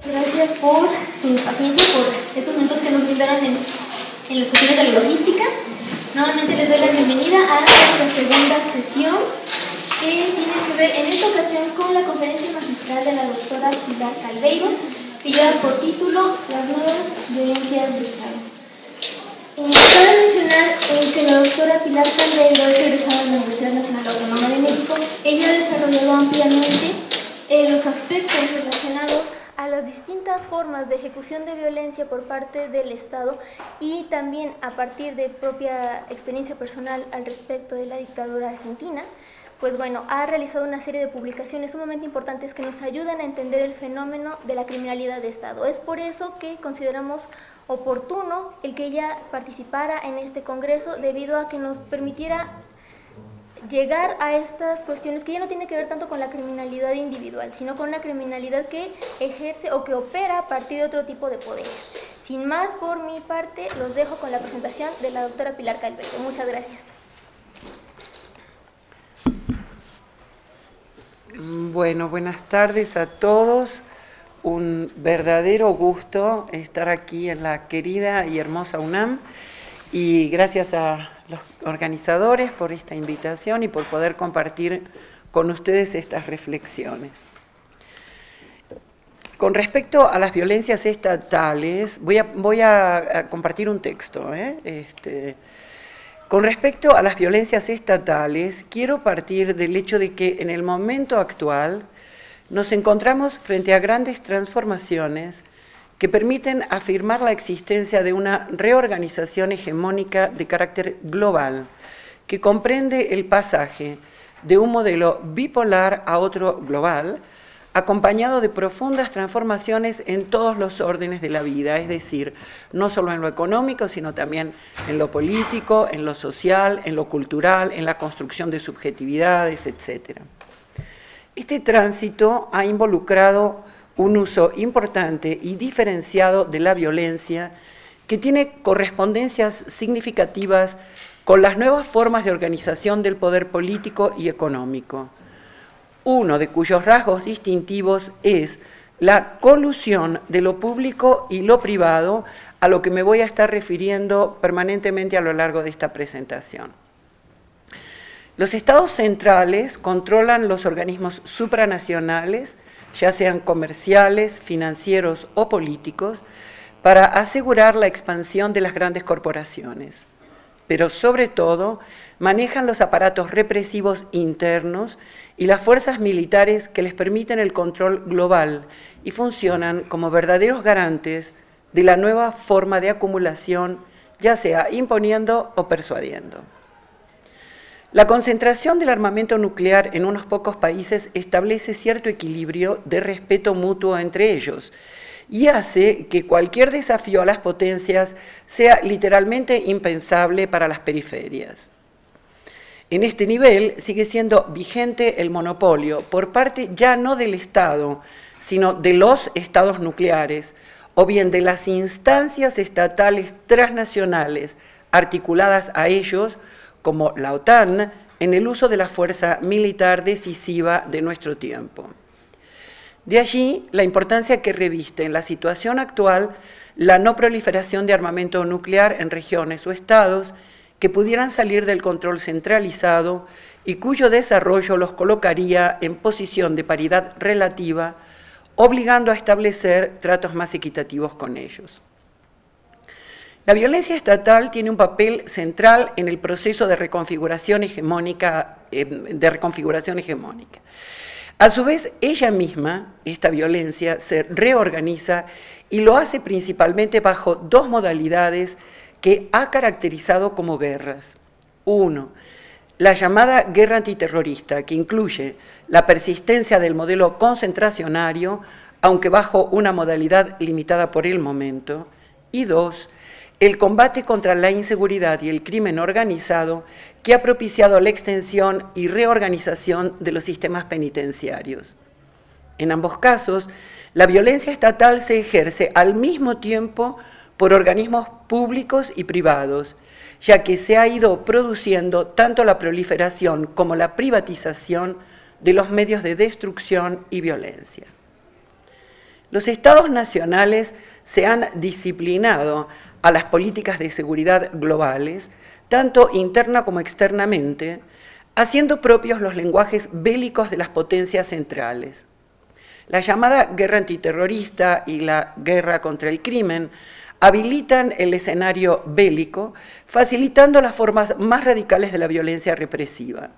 Gracias por su paciencia, por estos minutos que nos brindaron en las cuestiones de la logística. Nuevamente les doy la bienvenida a esta segunda sesión que tiene que ver en esta ocasión con la conferencia magistral de la doctora Pilar Calveiro, que lleva por título Las nuevas violencias de Estado. Cabe mencionar que la doctora Pilar Calveiro es egresada de la Universidad Nacional Autónoma de México. Ella ha desarrollado ampliamente los aspectos relacionados a las distintas formas de ejecución de violencia por parte del Estado y también a partir de propia experiencia personal al respecto de la dictadura argentina. Pues bueno, ha realizado una serie de publicaciones sumamente importantes que nos ayudan a entender el fenómeno de la criminalidad de Estado. Es por eso que consideramos oportuno el que ella participara en este congreso, debido a que nos permitiera llegar a estas cuestiones que ya no tienen que ver tanto con la criminalidad individual, sino con una criminalidad que ejerce o que opera a partir de otro tipo de poderes. Sin más, por mi parte, los dejo con la presentación de la doctora Pilar Calveiro. Muchas gracias. Bueno, buenas tardes a todos. Un verdadero gusto estar aquí en la querida y hermosa UNAM, y gracias a los organizadores por esta invitación y por poder compartir con ustedes estas reflexiones. Con respecto a las violencias estatales, voy a compartir un texto. Con respecto a las violencias estatales, quiero partir del hecho de que en el momento actual nos encontramos frente a grandes transformaciones que permiten afirmar la existencia de una reorganización hegemónica de carácter global, que comprende el pasaje de un modelo bipolar a otro global, acompañado de profundas transformaciones en todos los órdenes de la vida, es decir, no solo en lo económico, sino también en lo político, en lo social, en lo cultural, en la construcción de subjetividades, etc. Este tránsito ha involucrado un uso importante y diferenciado de la violencia que tiene correspondencias significativas con las nuevas formas de organización del poder político y económico, uno de cuyos rasgos distintivos es la colusión de lo público y lo privado, a lo que me voy a estar refiriendo permanentemente a lo largo de esta presentación. Los estados centrales controlan los organismos supranacionales, ya sean comerciales, financieros o políticos, para asegurar la expansión de las grandes corporaciones. Pero sobre todo, manejan los aparatos represivos internos y las fuerzas militares que les permiten el control global y funcionan como verdaderos garantes de la nueva forma de acumulación, ya sea imponiendo o persuadiendo. La concentración del armamento nuclear en unos pocos países establece cierto equilibrio de respeto mutuo entre ellos y hace que cualquier desafío a las potencias sea literalmente impensable para las periferias. En este nivel sigue siendo vigente el monopolio por parte ya no del Estado, sino de los estados nucleares, o bien de las instancias estatales transnacionales articuladas a ellos, como la OTAN, en el uso de la fuerza militar decisiva de nuestro tiempo. De allí la importancia que reviste en la situación actual la no proliferación de armamento nuclear en regiones o estados que pudieran salir del control centralizado y cuyo desarrollo los colocaría en posición de paridad relativa, obligando a establecer tratos más equitativos con ellos. La violencia estatal tiene un papel central en el proceso de reconfiguración hegemónica. A su vez, ella misma, esta violencia, se reorganiza y lo hace principalmente bajo dos modalidades que ha caracterizado como guerras. Uno, la llamada guerra antiterrorista, que incluye la persistencia del modelo concentracionario, aunque bajo una modalidad limitada por el momento, y 2, el combate contra la inseguridad y el crimen organizado que ha propiciado la extensión y reorganización de los sistemas penitenciarios. En ambos casos, la violencia estatal se ejerce al mismo tiempo por organismos públicos y privados, ya que se ha ido produciendo tanto la proliferación como la privatización de los medios de destrucción y violencia. Los estados nacionales se han disciplinado a las políticas de seguridad globales, tanto interna como externamente, haciendo propios los lenguajes bélicos de las potencias centrales. La llamada guerra antiterrorista y la guerra contra el crimen habilitan el escenario bélico, facilitando las formas más radicales de la violencia represiva.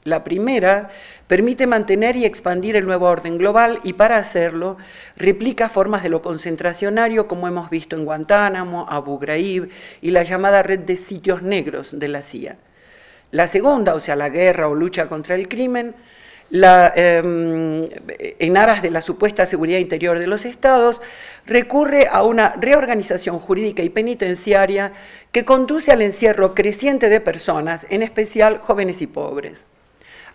La primera permite mantener y expandir el nuevo orden global y para hacerlo replica formas de lo concentracionario como hemos visto en Guantánamo, Abu Ghraib y la llamada red de sitios negros de la CIA. La segunda, o sea, la guerra o lucha contra el crimen, en aras de la supuesta seguridad interior de los estados, recurre a una reorganización jurídica y penitenciaria que conduce al encierro creciente de personas, en especial jóvenes y pobres.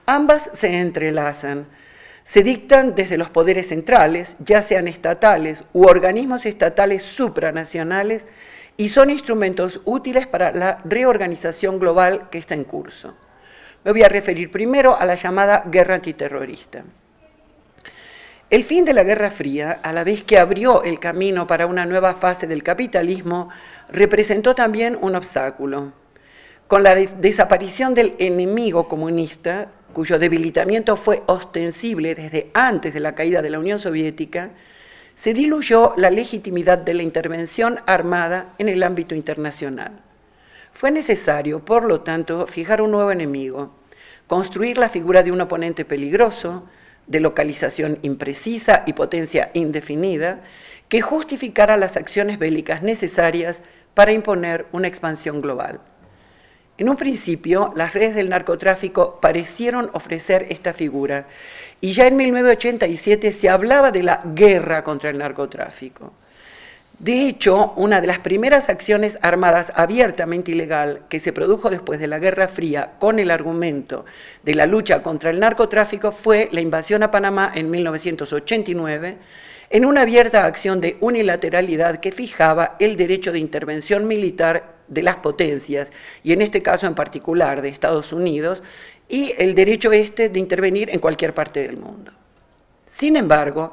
Ambas se entrelazan, se dictan desde los poderes centrales, ya sean estatales u organismos estatales supranacionales, y son instrumentos útiles para la reorganización global que está en curso. Me voy a referir primero a la llamada guerra antiterrorista. El fin de la Guerra Fría, a la vez que abrió el camino para una nueva fase del capitalismo, representó también un obstáculo. Con la desaparición del enemigo comunista, cuyo debilitamiento fue ostensible desde antes de la caída de la Unión Soviética, se diluyó la legitimidad de la intervención armada en el ámbito internacional. Fue necesario, por lo tanto, fijar un nuevo enemigo, construir la figura de un oponente peligroso, de localización imprecisa y potencia indefinida, que justificara las acciones bélicas necesarias para imponer una expansión global. En un principio, las redes del narcotráfico parecieron ofrecer esta figura, y ya en 1987 se hablaba de la guerra contra el narcotráfico. De hecho, una de las primeras acciones armadas abiertamente ilegal que se produjo después de la Guerra Fría con el argumento de la lucha contra el narcotráfico fue la invasión a Panamá en 1989, en una abierta acción de unilateralidad que fijaba el derecho de intervención militar de las potencias, y en este caso en particular de Estados Unidos, y el derecho de intervenir en cualquier parte del mundo. Sin embargo,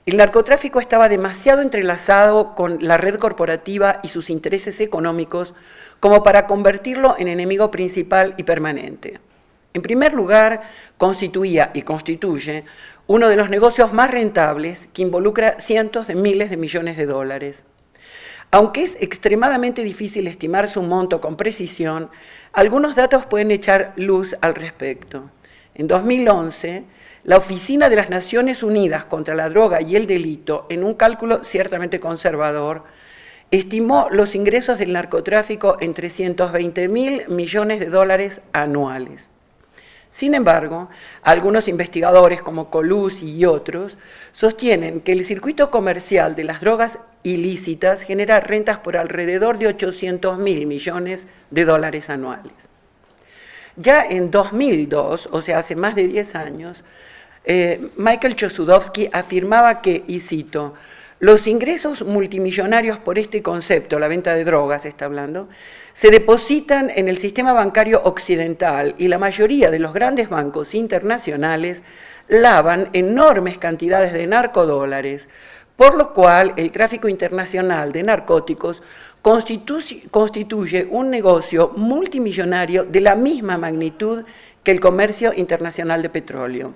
el narcotráfico estaba demasiado entrelazado con la red corporativa y sus intereses económicos como para convertirlo en enemigo principal y permanente. En primer lugar, constituía y constituye uno de los negocios más rentables que involucra cientos de miles de millones de dólares. Aunque es extremadamente difícil estimar su monto con precisión, algunos datos pueden echar luz al respecto. En 2011, la Oficina de las Naciones Unidas contra la Droga y el Delito, en un cálculo ciertamente conservador, estimó los ingresos del narcotráfico en 320.000 millones de dólares anuales. Sin embargo, algunos investigadores como Colucci y otros sostienen que el circuito comercial de las drogas ilícitas genera rentas por alrededor de 800.000 millones de dólares anuales. Ya en 2002, o sea, hace más de 10 años, Michael Chossudovsky afirmaba que, y cito, los ingresos multimillonarios por este concepto, la venta de drogas está hablando, se depositan en el sistema bancario occidental y la mayoría de los grandes bancos internacionales lavan enormes cantidades de narcodólares, por lo cual el tráfico internacional de narcóticos constituye un negocio multimillonario de la misma magnitud que el comercio internacional de petróleo.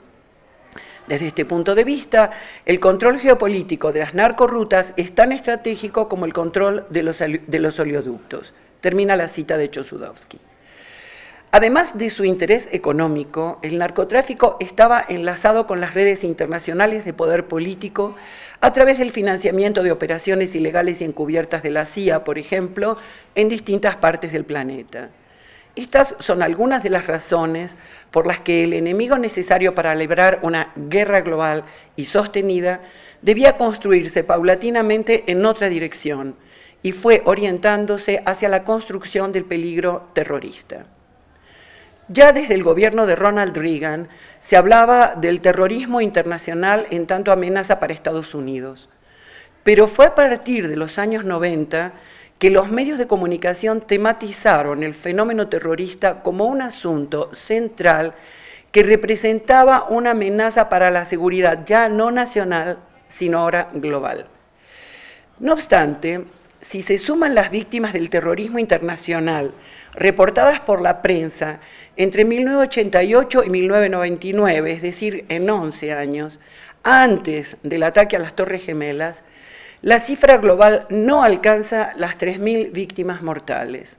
Desde este punto de vista, el control geopolítico de las narcorrutas es tan estratégico como el control de los oleoductos. Termina la cita de Chossudovsky. Además de su interés económico, el narcotráfico estaba enlazado con las redes internacionales de poder político a través del financiamiento de operaciones ilegales y encubiertas de la CIA, por ejemplo, en distintas partes del planeta. Estas son algunas de las razones por las que el enemigo necesario para librar una guerra global y sostenida debía construirse paulatinamente en otra dirección y fue orientándose hacia la construcción del peligro terrorista. Ya desde el gobierno de Ronald Reagan se hablaba del terrorismo internacional en tanto amenaza para Estados Unidos, pero fue a partir de los años 90 que los medios de comunicación tematizaron el fenómeno terrorista como un asunto central que representaba una amenaza para la seguridad ya no nacional, sino ahora global. No obstante, si se suman las víctimas del terrorismo internacional reportadas por la prensa entre 1988 y 1999, es decir, en 11 años, antes del ataque a las Torres Gemelas, la cifra global no alcanza las 3.000 víctimas mortales.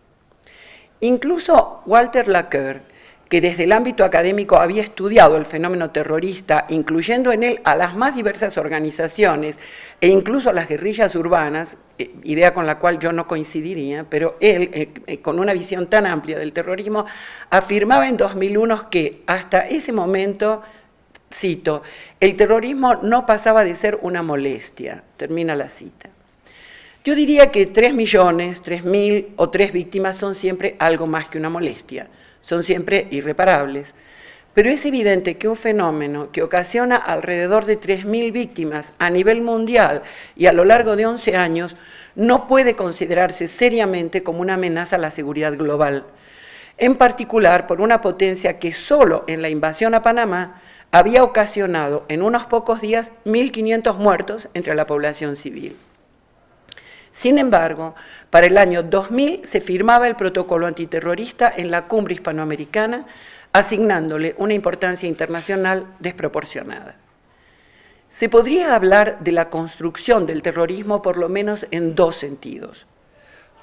Incluso Walter Laqueur, que desde el ámbito académico había estudiado el fenómeno terrorista, incluyendo en él a las más diversas organizaciones e incluso a las guerrillas urbanas, idea con la cual yo no coincidiría, pero él, con una visión tan amplia del terrorismo, afirmaba en 2001 que hasta ese momento, cito, el terrorismo no pasaba de ser una molestia, termina la cita. Yo diría que 3 millones, 3.000 o 3 víctimas son siempre algo más que una molestia, son siempre irreparables, pero es evidente que un fenómeno que ocasiona alrededor de 3.000 víctimas a nivel mundial y a lo largo de 11 años no puede considerarse seriamente como una amenaza a la seguridad global, en particular por una potencia que solo en la invasión a Panamá había ocasionado en unos pocos días 1.500 muertos entre la población civil. Sin embargo, para el año 2000 se firmaba el protocolo antiterrorista en la cumbre hispanoamericana, asignándole una importancia internacional desproporcionada. Se podría hablar de la construcción del terrorismo por lo menos en 2 sentidos.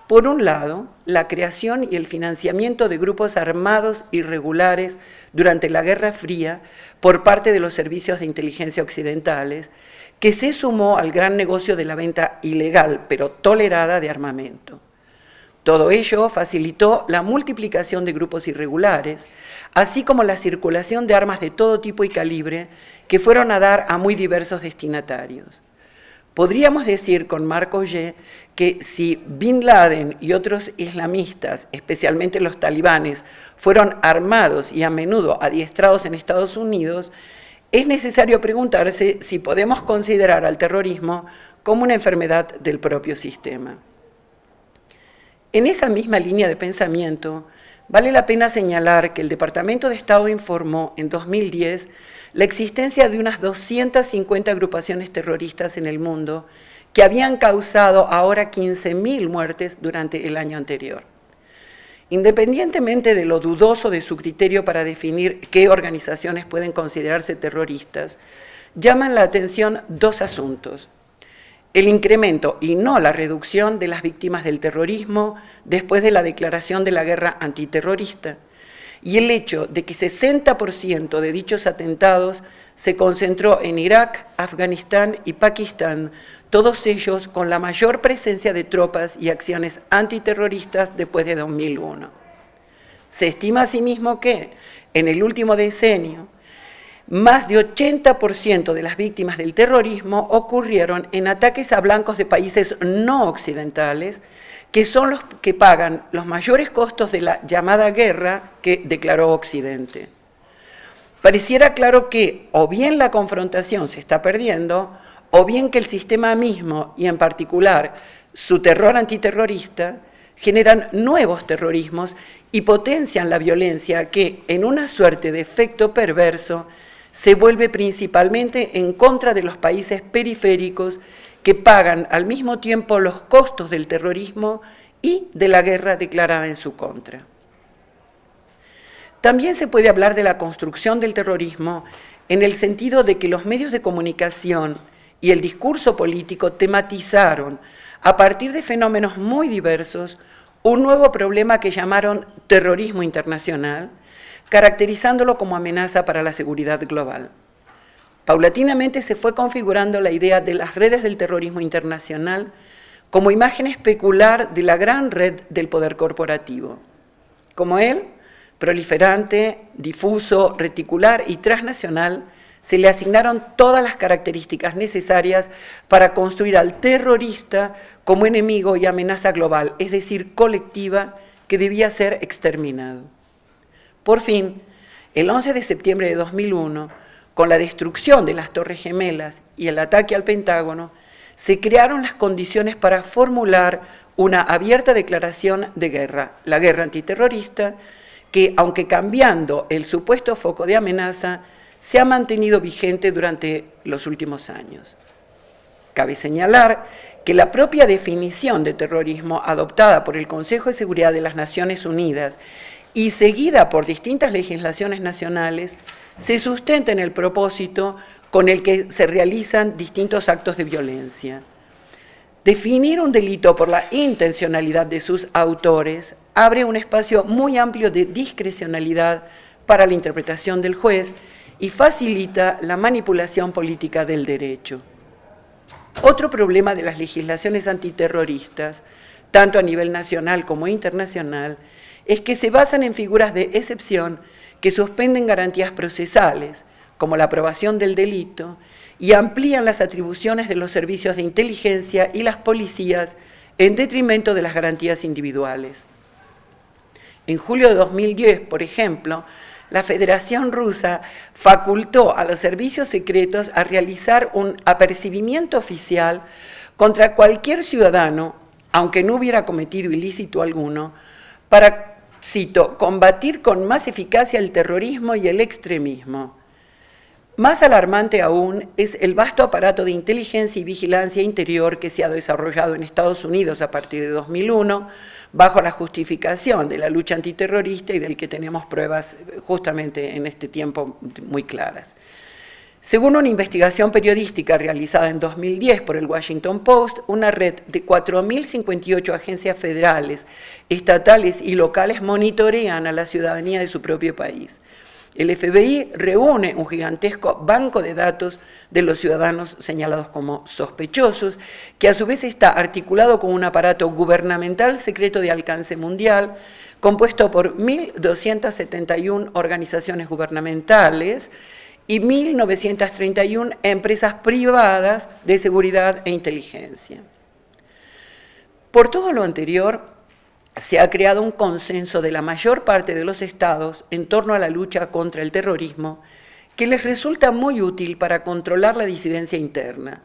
Por un lado, la creación y el financiamiento de grupos armados irregulares durante la Guerra Fría por parte de los servicios de inteligencia occidentales, que se sumó al gran negocio de la venta ilegal, pero tolerada, de armamento. Todo ello facilitó la multiplicación de grupos irregulares, así como la circulación de armas de todo tipo y calibre que fueron a dar a muy diversos destinatarios. Podríamos decir con Marc Augé que si Bin Laden y otros islamistas, especialmente los talibanes, fueron armados y a menudo adiestrados en Estados Unidos, es necesario preguntarse si podemos considerar al terrorismo como una enfermedad del propio sistema. En esa misma línea de pensamiento, vale la pena señalar que el Departamento de Estado informó en 2010 la existencia de unas 250 agrupaciones terroristas en el mundo que habían causado ahora 15.000 muertes durante el año anterior. Independientemente de lo dudoso de su criterio para definir qué organizaciones pueden considerarse terroristas, llaman la atención 2 asuntos: el incremento y no la reducción de las víctimas del terrorismo después de la declaración de la guerra antiterrorista, y el hecho de que 60% de dichos atentados se concentró en Irak, Afganistán y Pakistán, todos ellos con la mayor presencia de tropas y acciones antiterroristas después de 2001. Se estima asimismo que, en el último decenio, más de 80% de las víctimas del terrorismo ocurrieron en ataques a blancos de países no occidentales, que son los que pagan los mayores costos de la llamada guerra que declaró Occidente. Pareciera claro que o bien la confrontación se está perdiendo, o bien que el sistema mismo, y en particular su terror antiterrorista, generan nuevos terrorismos y potencian la violencia que, en una suerte de efecto perverso, se vuelve principalmente en contra de los países periféricos que pagan al mismo tiempo los costos del terrorismo y de la guerra declarada en su contra. También se puede hablar de la construcción del terrorismo en el sentido de que los medios de comunicación y el discurso político tematizaron, a partir de fenómenos muy diversos, un nuevo problema que llamaron terrorismo internacional, caracterizándolo como amenaza para la seguridad global. Paulatinamente se fue configurando la idea de las redes del terrorismo internacional como imagen especular de la gran red del poder corporativo. Como él, proliferante, difuso, reticular y transnacional, se le asignaron todas las características necesarias para construir al terrorista como enemigo y amenaza global, es decir, colectiva, que debía ser exterminado. Por fin, el 11 de septiembre de 2001, con la destrucción de las Torres Gemelas y el ataque al Pentágono, se crearon las condiciones para formular una abierta declaración de guerra, la guerra antiterrorista, que, aunque cambiando el supuesto foco de amenaza, se ha mantenido vigente durante los últimos años. Cabe señalar que la propia definición de terrorismo adoptada por el Consejo de Seguridad de las Naciones Unidas y seguida por distintas legislaciones nacionales se sustenta en el propósito con el que se realizan distintos actos de violencia. Definir un delito por la intencionalidad de sus autores abre un espacio muy amplio de discrecionalidad para la interpretación del juez y facilita la manipulación política del derecho. Otro problema de las legislaciones antiterroristas, tanto a nivel nacional como internacional, es que se basan en figuras de excepción que suspenden garantías procesales, como la aprobación del delito, y amplían las atribuciones de los servicios de inteligencia y las policías en detrimento de las garantías individuales. En julio de 2010, por ejemplo, la Federación Rusa facultó a los servicios secretos a realizar un apercibimiento oficial contra cualquier ciudadano, aunque no hubiera cometido ilícito alguno, para, cito, combatir con más eficacia el terrorismo y el extremismo. Más alarmante aún es el vasto aparato de inteligencia y vigilancia interior que se ha desarrollado en Estados Unidos a partir de 2001, bajo la justificación de la lucha antiterrorista y del que tenemos pruebas justamente en este tiempo muy claras. Según una investigación periodística realizada en 2010 por el Washington Post, una red de 4.058 agencias federales, estatales y locales monitorean a la ciudadanía de su propio país. El FBI reúne un gigantesco banco de datos de los ciudadanos señalados como sospechosos, que a su vez está articulado con un aparato gubernamental secreto de alcance mundial, compuesto por 1.271 organizaciones gubernamentales y 1.931 empresas privadas de seguridad e inteligencia. Por todo lo anterior, se ha creado un consenso de la mayor parte de los estados en torno a la lucha contra el terrorismo que les resulta muy útil para controlar la disidencia interna.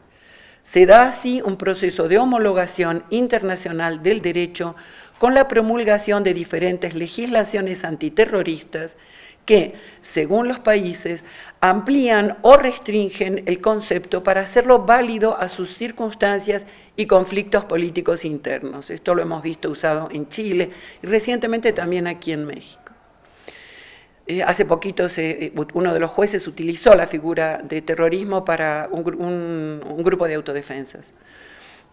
Se da así un proceso de homologación internacional del derecho con la promulgación de diferentes legislaciones antiterroristas que, según los países, amplían o restringen el concepto para hacerlo válido a sus circunstancias y conflictos políticos internos. Esto lo hemos visto usado en Chile y recientemente también aquí en México. Hace poquito uno de los jueces utilizó la figura de terrorismo para un grupo de autodefensas.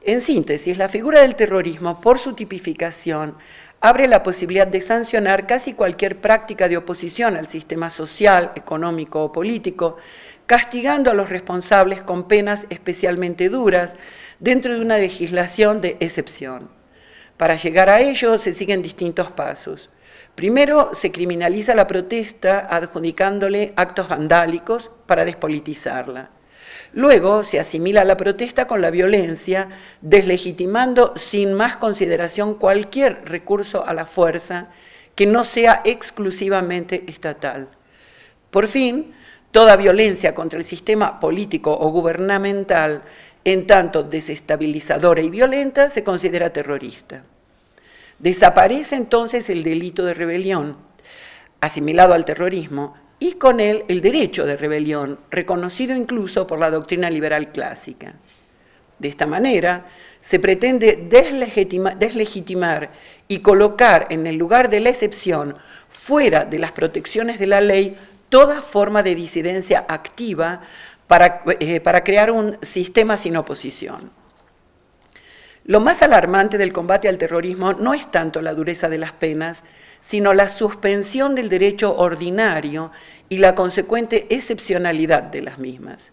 En síntesis, la figura del terrorismo, por su tipificación, abre la posibilidad de sancionar casi cualquier práctica de oposición al sistema social, económico o político, castigando a los responsables con penas especialmente duras dentro de una legislación de excepción. Para llegar a ello se siguen distintos pasos. Primero, se criminaliza la protesta adjudicándole actos vandálicos para despolitizarla. Luego se asimila la protesta con la violencia, deslegitimando sin más consideración cualquier recurso a la fuerza que no sea exclusivamente estatal. Por fin, toda violencia contra el sistema político o gubernamental, en tanto desestabilizadora y violenta, se considera terrorista. Desaparece entonces el delito de rebelión, asimilado al terrorismo, y con él el derecho de rebelión, reconocido incluso por la doctrina liberal clásica. De esta manera, se pretende deslegitimar y colocar en el lugar de la excepción, fuera de las protecciones de la ley, toda forma de disidencia activa para crear un sistema sin oposición. Lo más alarmante del combate al terrorismo no es tanto la dureza de las penas, sino la suspensión del derecho ordinario y la consecuente excepcionalidad de las mismas.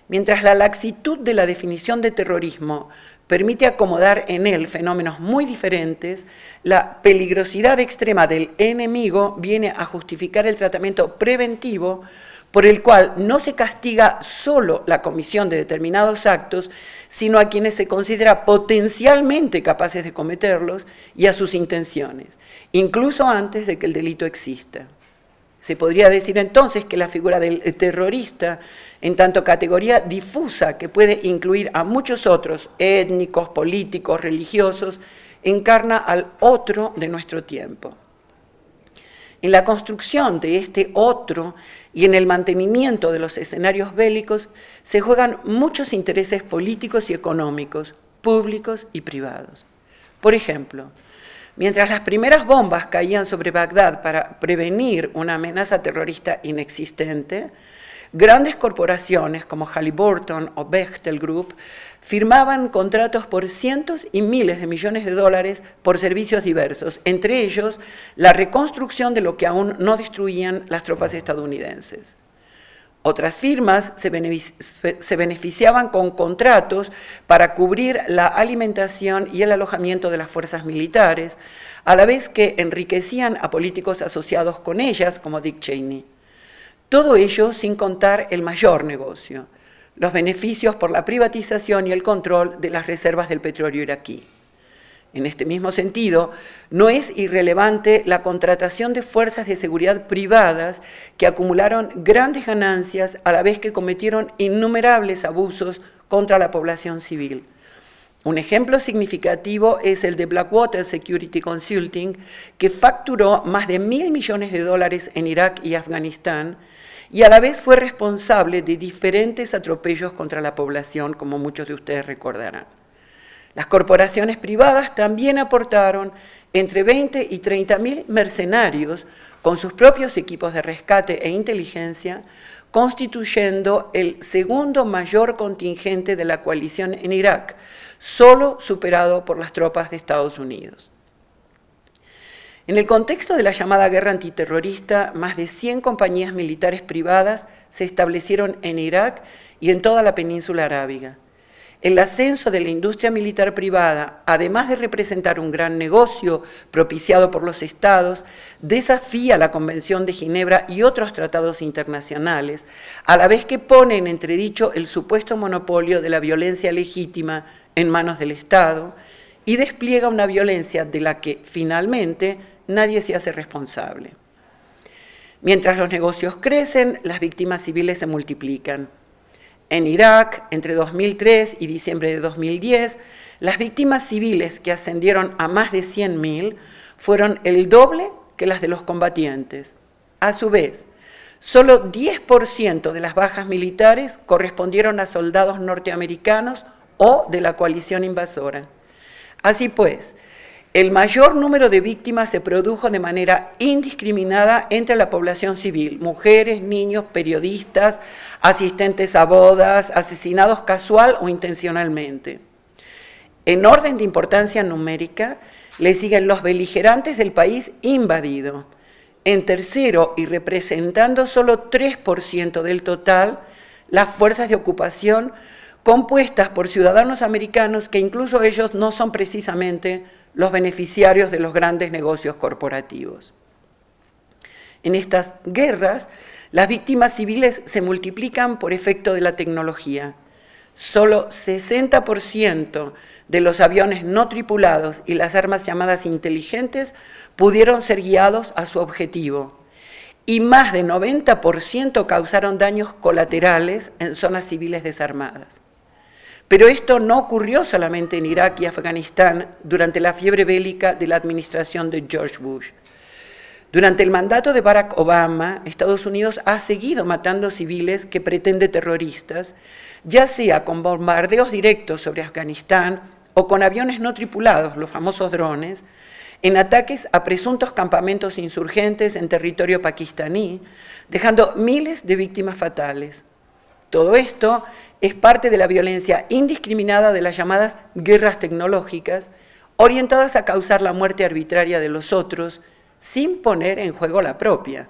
Mientras la laxitud de la definición de terrorismo permite acomodar en él fenómenos muy diferentes, la peligrosidad extrema del enemigo viene a justificar el tratamiento preventivo por el cual no se castiga solo la comisión de determinados actos, sino a quienes se considera potencialmente capaces de cometerlos y a sus intenciones, incluso antes de que el delito exista. Se podría decir entonces que la figura del terrorista, en tanto categoría difusa que puede incluir a muchos otros, étnicos, políticos, religiosos, encarna al otro de nuestro tiempo. En la construcción de este otro y en el mantenimiento de los escenarios bélicos se juegan muchos intereses políticos y económicos, públicos y privados. Por ejemplo, mientras las primeras bombas caían sobre Bagdad para prevenir una amenaza terrorista inexistente, grandes corporaciones como Halliburton o Bechtel Group firmaban contratos por cientos y miles de millones de dólares por servicios diversos, entre ellos la reconstrucción de lo que aún no destruían las tropas estadounidenses. Otras firmas se beneficiaban con contratos para cubrir la alimentación y el alojamiento de las fuerzas militares, a la vez que enriquecían a políticos asociados con ellas, como Dick Cheney. Todo ello sin contar el mayor negocio, los beneficios por la privatización y el control de las reservas del petróleo iraquí. En este mismo sentido, no es irrelevante la contratación de fuerzas de seguridad privadas que acumularon grandes ganancias a la vez que cometieron innumerables abusos contra la población civil. Un ejemplo significativo es el de Blackwater Security Consulting, que facturó más de $1.000 millones en Irak y Afganistán, y a la vez fue responsable de diferentes atropellos contra la población, como muchos de ustedes recordarán. Las corporaciones privadas también aportaron entre 20 y 30.000 mercenarios con sus propios equipos de rescate e inteligencia, constituyendo el segundo mayor contingente de la coalición en Irak, solo superado por las tropas de Estados Unidos. En el contexto de la llamada guerra antiterrorista, más de 100 compañías militares privadas se establecieron en Irak y en toda la península arábiga. El ascenso de la industria militar privada, además de representar un gran negocio propiciado por los estados, desafía la Convención de Ginebra y otros tratados internacionales, a la vez que pone en entredicho el supuesto monopolio de la violencia legítima en manos del Estado y despliega una violencia de la que finalmente nadie se hace responsable. Mientras los negocios crecen, las víctimas civiles se multiplican. En Irak, entre 2003 y diciembre de 2010, las víctimas civiles, que ascendieron a más de 100.000, fueron el doble que las de los combatientes. A su vez, solo 10% de las bajas militares correspondieron a soldados norteamericanos o de la coalición invasora. Así pues, el mayor número de víctimas se produjo de manera indiscriminada entre la población civil, mujeres, niños, periodistas, asistentes a bodas, asesinados casual o intencionalmente. En orden de importancia numérica, le siguen los beligerantes del país invadido. En tercero, y representando solo 3% del total, las fuerzas de ocupación compuestas por ciudadanos americanos que incluso ellos no son precisamente los beneficiarios de los grandes negocios corporativos. En estas guerras, las víctimas civiles se multiplican por efecto de la tecnología. Solo 60% de los aviones no tripulados y las armas llamadas inteligentes pudieron ser guiados a su objetivo, y más de 90% causaron daños colaterales en zonas civiles desarmadas. Pero esto no ocurrió solamente en Irak y Afganistán durante la fiebre bélica de la administración de George Bush. Durante el mandato de Barack Obama, Estados Unidos ha seguido matando civiles que pretende terroristas, ya sea con bombardeos directos sobre Afganistán o con aviones no tripulados, los famosos drones, en ataques a presuntos campamentos insurgentes en territorio pakistaní, dejando miles de víctimas fatales. Todo esto es parte de la violencia indiscriminada de las llamadas guerras tecnológicas, orientadas a causar la muerte arbitraria de los otros, sin poner en juego la propia,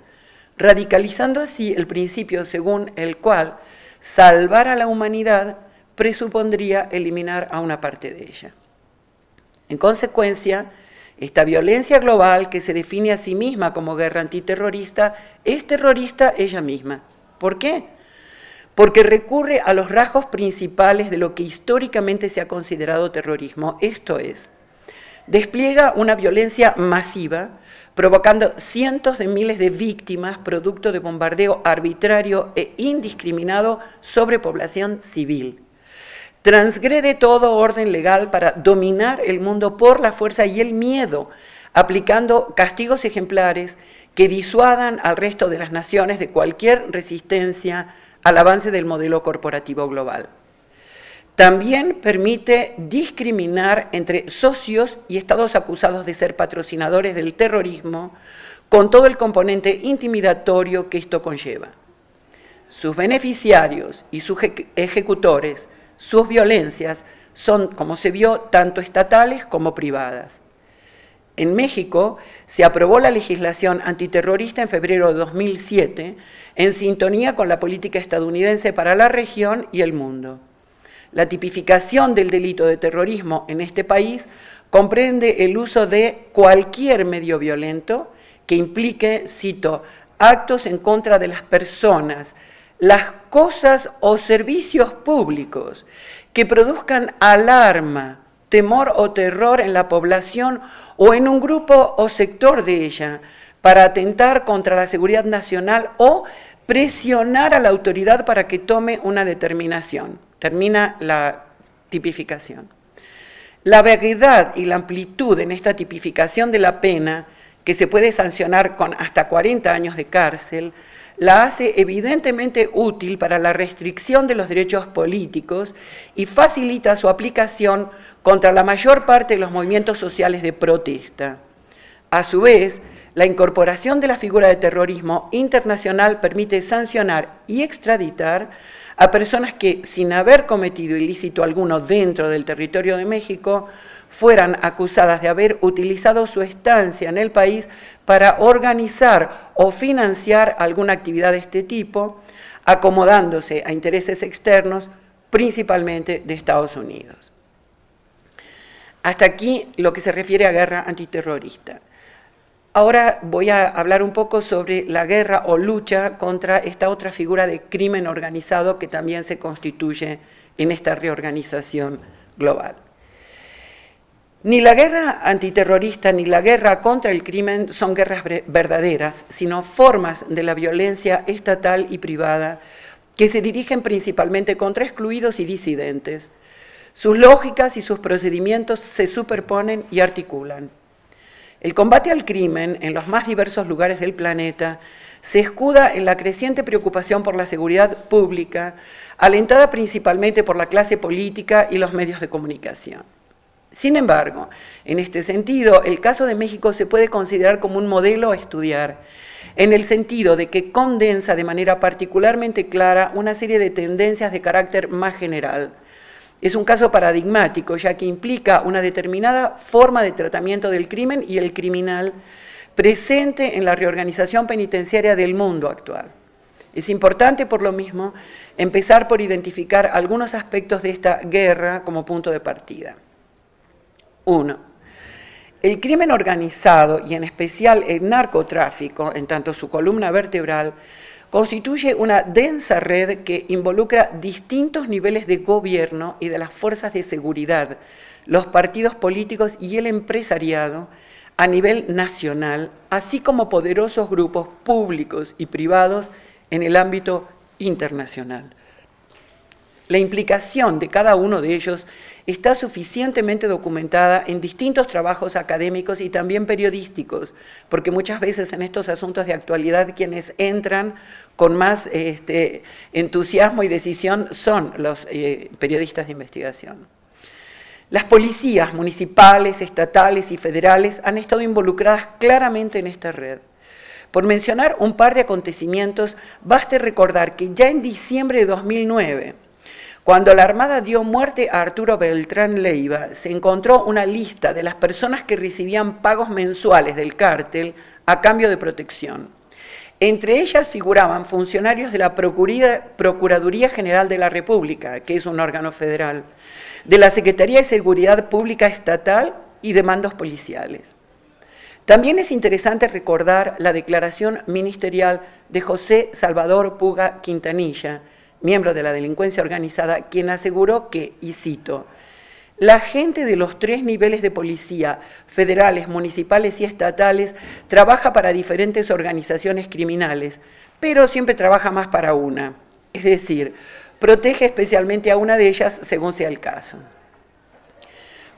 radicalizando así el principio según el cual salvar a la humanidad presupondría eliminar a una parte de ella. En consecuencia, esta violencia global, que se define a sí misma como guerra antiterrorista, es terrorista ella misma. ¿Por qué? Porque recurre a los rasgos principales de lo que históricamente se ha considerado terrorismo, esto es, despliega una violencia masiva, provocando cientos de miles de víctimas producto de bombardeo arbitrario e indiscriminado sobre población civil. Transgrede todo orden legal para dominar el mundo por la fuerza y el miedo, aplicando castigos ejemplares que disuadan al resto de las naciones de cualquier resistencia al avance del modelo corporativo global. También permite discriminar entre socios y estados acusados de ser patrocinadores del terrorismo, con todo el componente intimidatorio que esto conlleva. Sus beneficiarios y sus ejecutores, sus violencias, son, como se vio, tanto estatales como privadas. En México se aprobó la legislación antiterrorista en febrero de 2007, en sintonía con la política estadounidense para la región y el mundo. La tipificación del delito de terrorismo en este país comprende el uso de cualquier medio violento que implique, cito, actos en contra de las personas, las cosas o servicios públicos que produzcan alarma, temor o terror en la población o en un grupo o sector de ella para atentar contra la seguridad nacional o presionar a la autoridad para que tome una determinación. Termina la tipificación. La vaguedad y la amplitud en esta tipificación de la pena, que se puede sancionar con hasta 40 años de cárcel, la hace evidentemente útil para la restricción de los derechos políticos y facilita su aplicación contra la mayor parte de los movimientos sociales de protesta. A su vez, la incorporación de la figura de terrorismo internacional permite sancionar y extraditar a personas que, sin haber cometido ilícito alguno dentro del territorio de México, fueran acusadas de haber utilizado su estancia en el país para organizar o financiar alguna actividad de este tipo, acomodándose a intereses externos, principalmente de Estados Unidos. Hasta aquí lo que se refiere a guerra antiterrorista. Ahora voy a hablar un poco sobre la guerra o lucha contra esta otra figura de crimen organizado que también se constituye en esta reorganización global. Ni la guerra antiterrorista ni la guerra contra el crimen son guerras verdaderas, sino formas de la violencia estatal y privada que se dirigen principalmente contra excluidos y disidentes. Sus lógicas y sus procedimientos se superponen y articulan. El combate al crimen en los más diversos lugares del planeta se escuda en la creciente preocupación por la seguridad pública, alentada principalmente por la clase política y los medios de comunicación. Sin embargo, en este sentido, el caso de México se puede considerar como un modelo a estudiar, en el sentido de que condensa de manera particularmente clara una serie de tendencias de carácter más general. Es un caso paradigmático, ya que implica una determinada forma de tratamiento del crimen y el criminal presente en la reorganización penitenciaria del mundo actual. Es importante, por lo mismo, empezar por identificar algunos aspectos de esta guerra como punto de partida. 1. El crimen organizado, y en especial el narcotráfico, en tanto su columna vertebral, constituye una densa red que involucra distintos niveles de gobierno y de las fuerzas de seguridad, los partidos políticos y el empresariado a nivel nacional, así como poderosos grupos públicos y privados en el ámbito internacional. La implicación de cada uno de ellos está suficientemente documentada en distintos trabajos académicos y también periodísticos, porque muchas veces en estos asuntos de actualidad quienes entran con más entusiasmo y decisión son los periodistas de investigación. Las policías municipales, estatales y federales han estado involucradas claramente en esta red. Por mencionar un par de acontecimientos, baste recordar que ya en diciembre de 2009, cuando la Armada dio muerte a Arturo Beltrán Leiva, se encontró una lista de las personas que recibían pagos mensuales del cártel a cambio de protección. Entre ellas figuraban funcionarios de la Procuraduría General de la República, que es un órgano federal, de la Secretaría de Seguridad Pública Estatal y de mandos policiales. También es interesante recordar la declaración ministerial de José Salvador Puga Quintanilla, miembro de la delincuencia organizada, quien aseguró que, y cito, la gente de los 3 niveles de policía, federales, municipales y estatales, trabaja para diferentes organizaciones criminales, pero siempre trabaja más para una. Es decir, protege especialmente a una de ellas según sea el caso.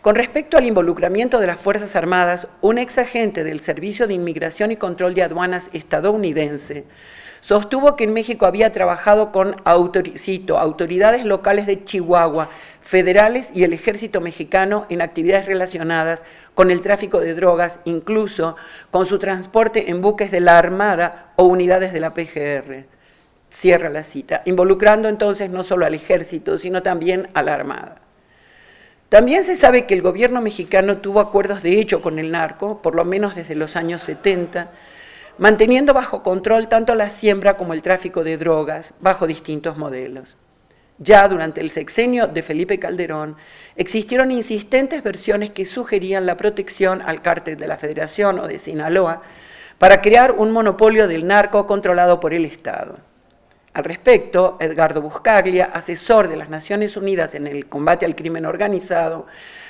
Con respecto al involucramiento de las Fuerzas Armadas, un ex agente del Servicio de Inmigración y Control de Aduanas estadounidense sostuvo que en México había trabajado con, cito, autoridades locales de Chihuahua, federales y el ejército mexicano en actividades relacionadas con el tráfico de drogas, incluso con su transporte en buques de la Armada o unidades de la PGR. Cierra la cita, involucrando entonces no solo al ejército, sino también a la Armada. También se sabe que el gobierno mexicano tuvo acuerdos de hecho con el narco, por lo menos desde los años 70, manteniendo bajo control tanto la siembra como el tráfico de drogas, bajo distintos modelos. Ya durante el sexenio de Felipe Calderón, existieron insistentes versiones que sugerían la protección al cártel de la Federación o de Sinaloa para crear un monopolio del narco controlado por el Estado. Al respecto, Edgardo Buscaglia, asesor de las Naciones Unidas en el combate al crimen organizado,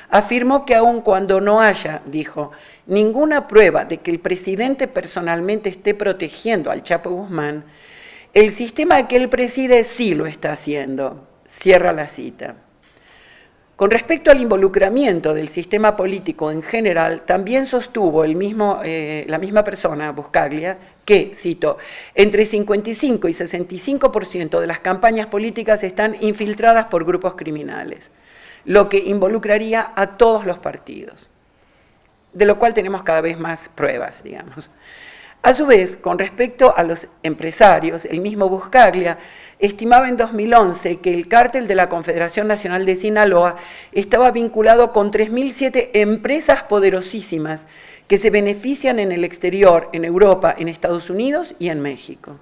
afirmó que aun cuando no haya, dijo, ninguna prueba de que el presidente personalmente esté protegiendo al Chapo Guzmán, el sistema que él preside sí lo está haciendo. Cierra la cita. Con respecto al involucramiento del sistema político en general, también sostuvo la misma persona, Buscaglia, que, cito, entre 55 y 65% de las campañas políticas están infiltradas por grupos criminales, lo que involucraría a todos los partidos, de lo cual tenemos cada vez más pruebas, digamos. A su vez, con respecto a los empresarios, el mismo Buscaglia estimaba en 2011 que el cártel de la Confederación Nacional de Sinaloa estaba vinculado con 3.007 empresas poderosísimas que se benefician en el exterior, en Europa, en Estados Unidos y en México.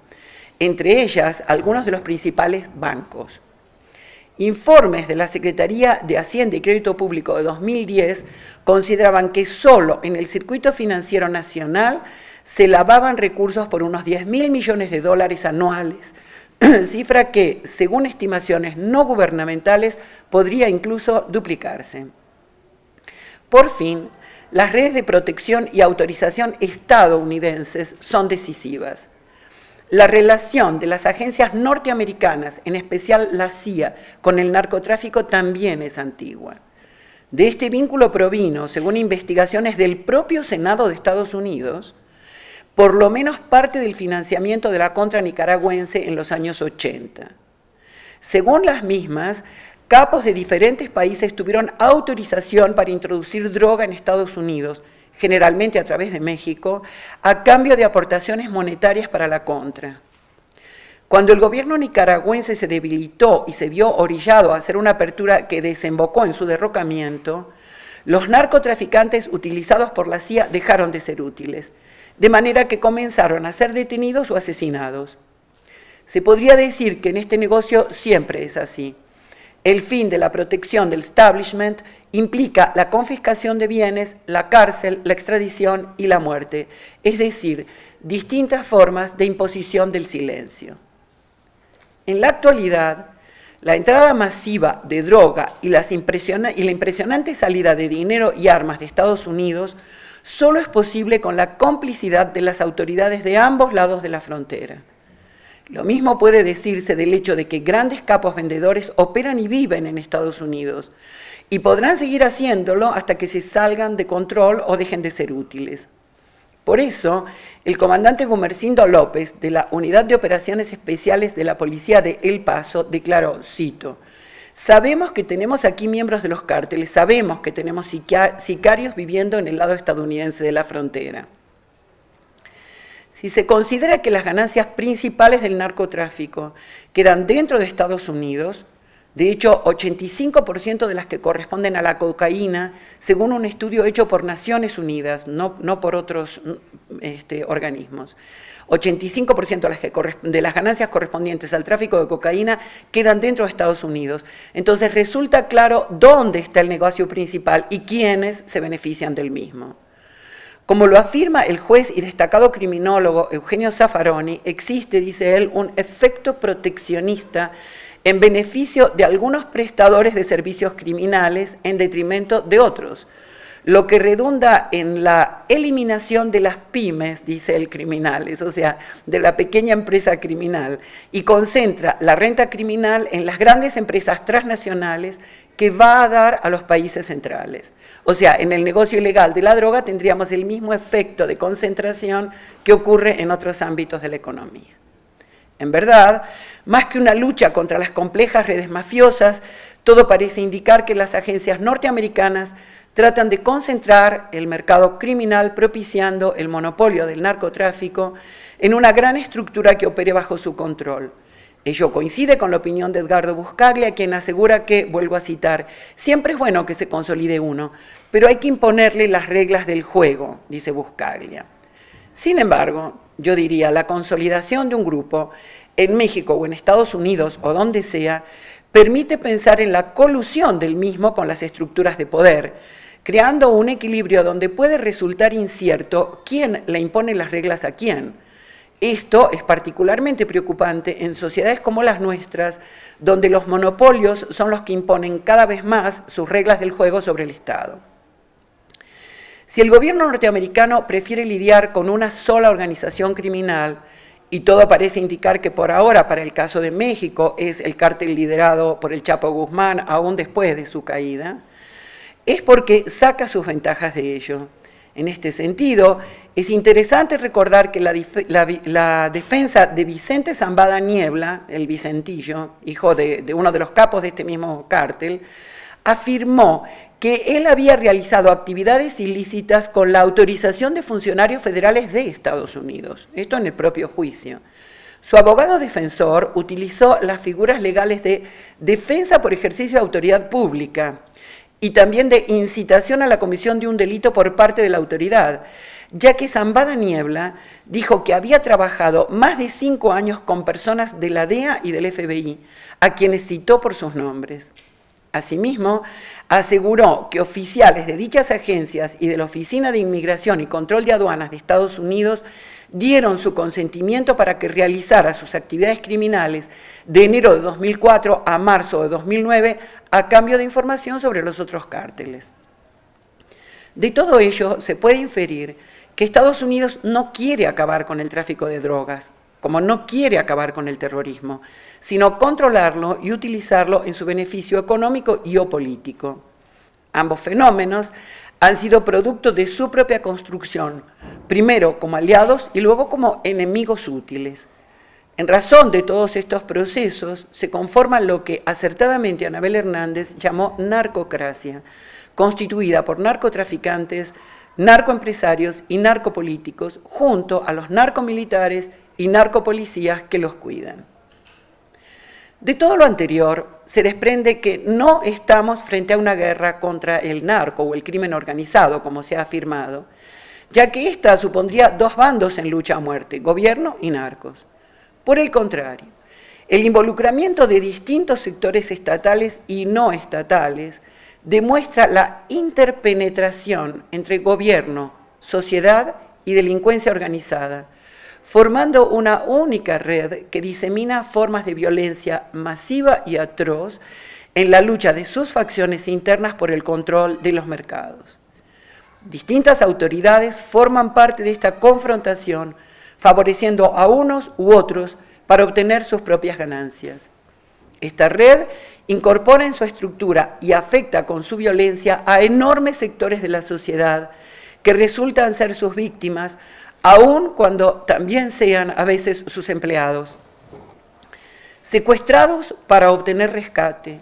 Entre ellas, algunos de los principales bancos. Informes de la Secretaría de Hacienda y Crédito Público de 2010 consideraban que solo en el circuito financiero nacional se lavaban recursos por unos 10.000 millones de dólares anuales, cifra que, según estimaciones no gubernamentales, podría incluso duplicarse. Por fin, las redes de protección y autorización estadounidenses son decisivas. La relación de las agencias norteamericanas, en especial la CIA, con el narcotráfico también es antigua. De este vínculo provino, según investigaciones del propio Senado de Estados Unidos, por lo menos parte del financiamiento de la contra nicaragüense en los años 80. Según las mismas, capos de diferentes países tuvieron autorización para introducir droga en Estados Unidos, generalmente a través de México, a cambio de aportaciones monetarias para la contra. Cuando el gobierno nicaragüense se debilitó y se vio orillado a hacer una apertura que desembocó en su derrocamiento, los narcotraficantes utilizados por la CIA dejaron de ser útiles, de manera que comenzaron a ser detenidos o asesinados. Se podría decir que en este negocio siempre es así. El fin de la protección del establishment implica la confiscación de bienes, la cárcel, la extradición y la muerte, es decir, distintas formas de imposición del silencio. En la actualidad, la entrada masiva de droga y la impresionante salida de dinero y armas de Estados Unidos solo es posible con la complicidad de las autoridades de ambos lados de la frontera. Lo mismo puede decirse del hecho de que grandes capos vendedores operan y viven en Estados Unidos y podrán seguir haciéndolo hasta que se salgan de control o dejen de ser útiles. Por eso, el comandante Gumersindo López, de la Unidad de Operaciones Especiales de la Policía de El Paso, declaró, cito, sabemos que tenemos aquí miembros de los cárteles, sabemos que tenemos sicarios viviendo en el lado estadounidense de la frontera. Si se considera que las ganancias principales del narcotráfico quedan dentro de Estados Unidos, de hecho 85% de las que corresponden a la cocaína, según un estudio hecho por Naciones Unidas, no por otros organismos, 85% de las ganancias correspondientes al tráfico de cocaína quedan dentro de Estados Unidos. Entonces resulta claro dónde está el negocio principal y quiénes se benefician del mismo. Como lo afirma el juez y destacado criminólogo Eugenio Zaffaroni, existe, dice él, un efecto proteccionista en beneficio de algunos prestadores de servicios criminales en detrimento de otros, lo que redunda en la eliminación de las pymes, dice el criminales, o sea, de la pequeña empresa criminal, y concentra la renta criminal en las grandes empresas transnacionales que va a dar a los países centrales. O sea, en el negocio ilegal de la droga tendríamos el mismo efecto de concentración que ocurre en otros ámbitos de la economía. En verdad, más que una lucha contra las complejas redes mafiosas, todo parece indicar que las agencias norteamericanas tratan de concentrar el mercado criminal propiciando el monopolio del narcotráfico en una gran estructura que opere bajo su control. Ello coincide con la opinión de Edgardo Buscaglia, quien asegura que, vuelvo a citar, siempre es bueno que se consolide uno, pero hay que imponerle las reglas del juego, dice Buscaglia. Sin embargo, yo diría, la consolidación de un grupo en México o en Estados Unidos o donde sea, permite pensar en la colusión del mismo con las estructuras de poder, creando un equilibrio donde puede resultar incierto quién le impone las reglas a quién. Esto es particularmente preocupante en sociedades como las nuestras, donde los monopolios son los que imponen cada vez más sus reglas del juego sobre el Estado. Si el gobierno norteamericano prefiere lidiar con una sola organización criminal, y todo parece indicar que por ahora, para el caso de México, es el cártel liderado por el Chapo Guzmán, aún después de su caída, es porque saca sus ventajas de ello. En este sentido, es interesante recordar que la defensa de Vicente Zambada Niebla, el Vicentillo, hijo de uno de los capos de este mismo cártel, afirmó que él había realizado actividades ilícitas con la autorización de funcionarios federales de Estados Unidos, esto en el propio juicio. Su abogado defensor utilizó las figuras legales de defensa por ejercicio de autoridad pública y también de incitación a la comisión de un delito por parte de la autoridad, ya que Zambada Niebla dijo que había trabajado más de 5 años con personas de la DEA y del FBI, a quienes citó por sus nombres. Asimismo, aseguró que oficiales de dichas agencias y de la Oficina de Inmigración y Control de Aduanas de Estados Unidos dieron su consentimiento para que realizara sus actividades criminales de enero de 2004 a marzo de 2009 a cambio de información sobre los otros cárteles. De todo ello se puede inferir que Estados Unidos no quiere acabar con el tráfico de drogas, como no quiere acabar con el terrorismo, sino controlarlo y utilizarlo en su beneficio económico y o político. Ambos fenómenos han sido producto de su propia construcción, primero como aliados y luego como enemigos útiles. En razón de todos estos procesos se conforma lo que acertadamente Anabel Hernández llamó narcocracia, constituida por narcotraficantes, narcoempresarios y narcopolíticos, junto a los narcomilitares y narcopolicías que los cuidan. De todo lo anterior, se desprende que no estamos frente a una guerra contra el narco o el crimen organizado, como se ha afirmado, ya que ésta supondría 2 bandos en lucha a muerte, gobierno y narcos. Por el contrario, el involucramiento de distintos sectores estatales y no estatales demuestra la interpenetración entre gobierno, sociedad y delincuencia organizada, formando una única red que disemina formas de violencia masiva y atroz en la lucha de sus facciones internas por el control de los mercados. Distintas autoridades forman parte de esta confrontación, favoreciendo a unos u otros para obtener sus propias ganancias. Esta red incorpora en su estructura y afecta con su violencia a enormes sectores de la sociedad que resultan ser sus víctimas, aun cuando también sean a veces sus empleados. Secuestrados para obtener rescate,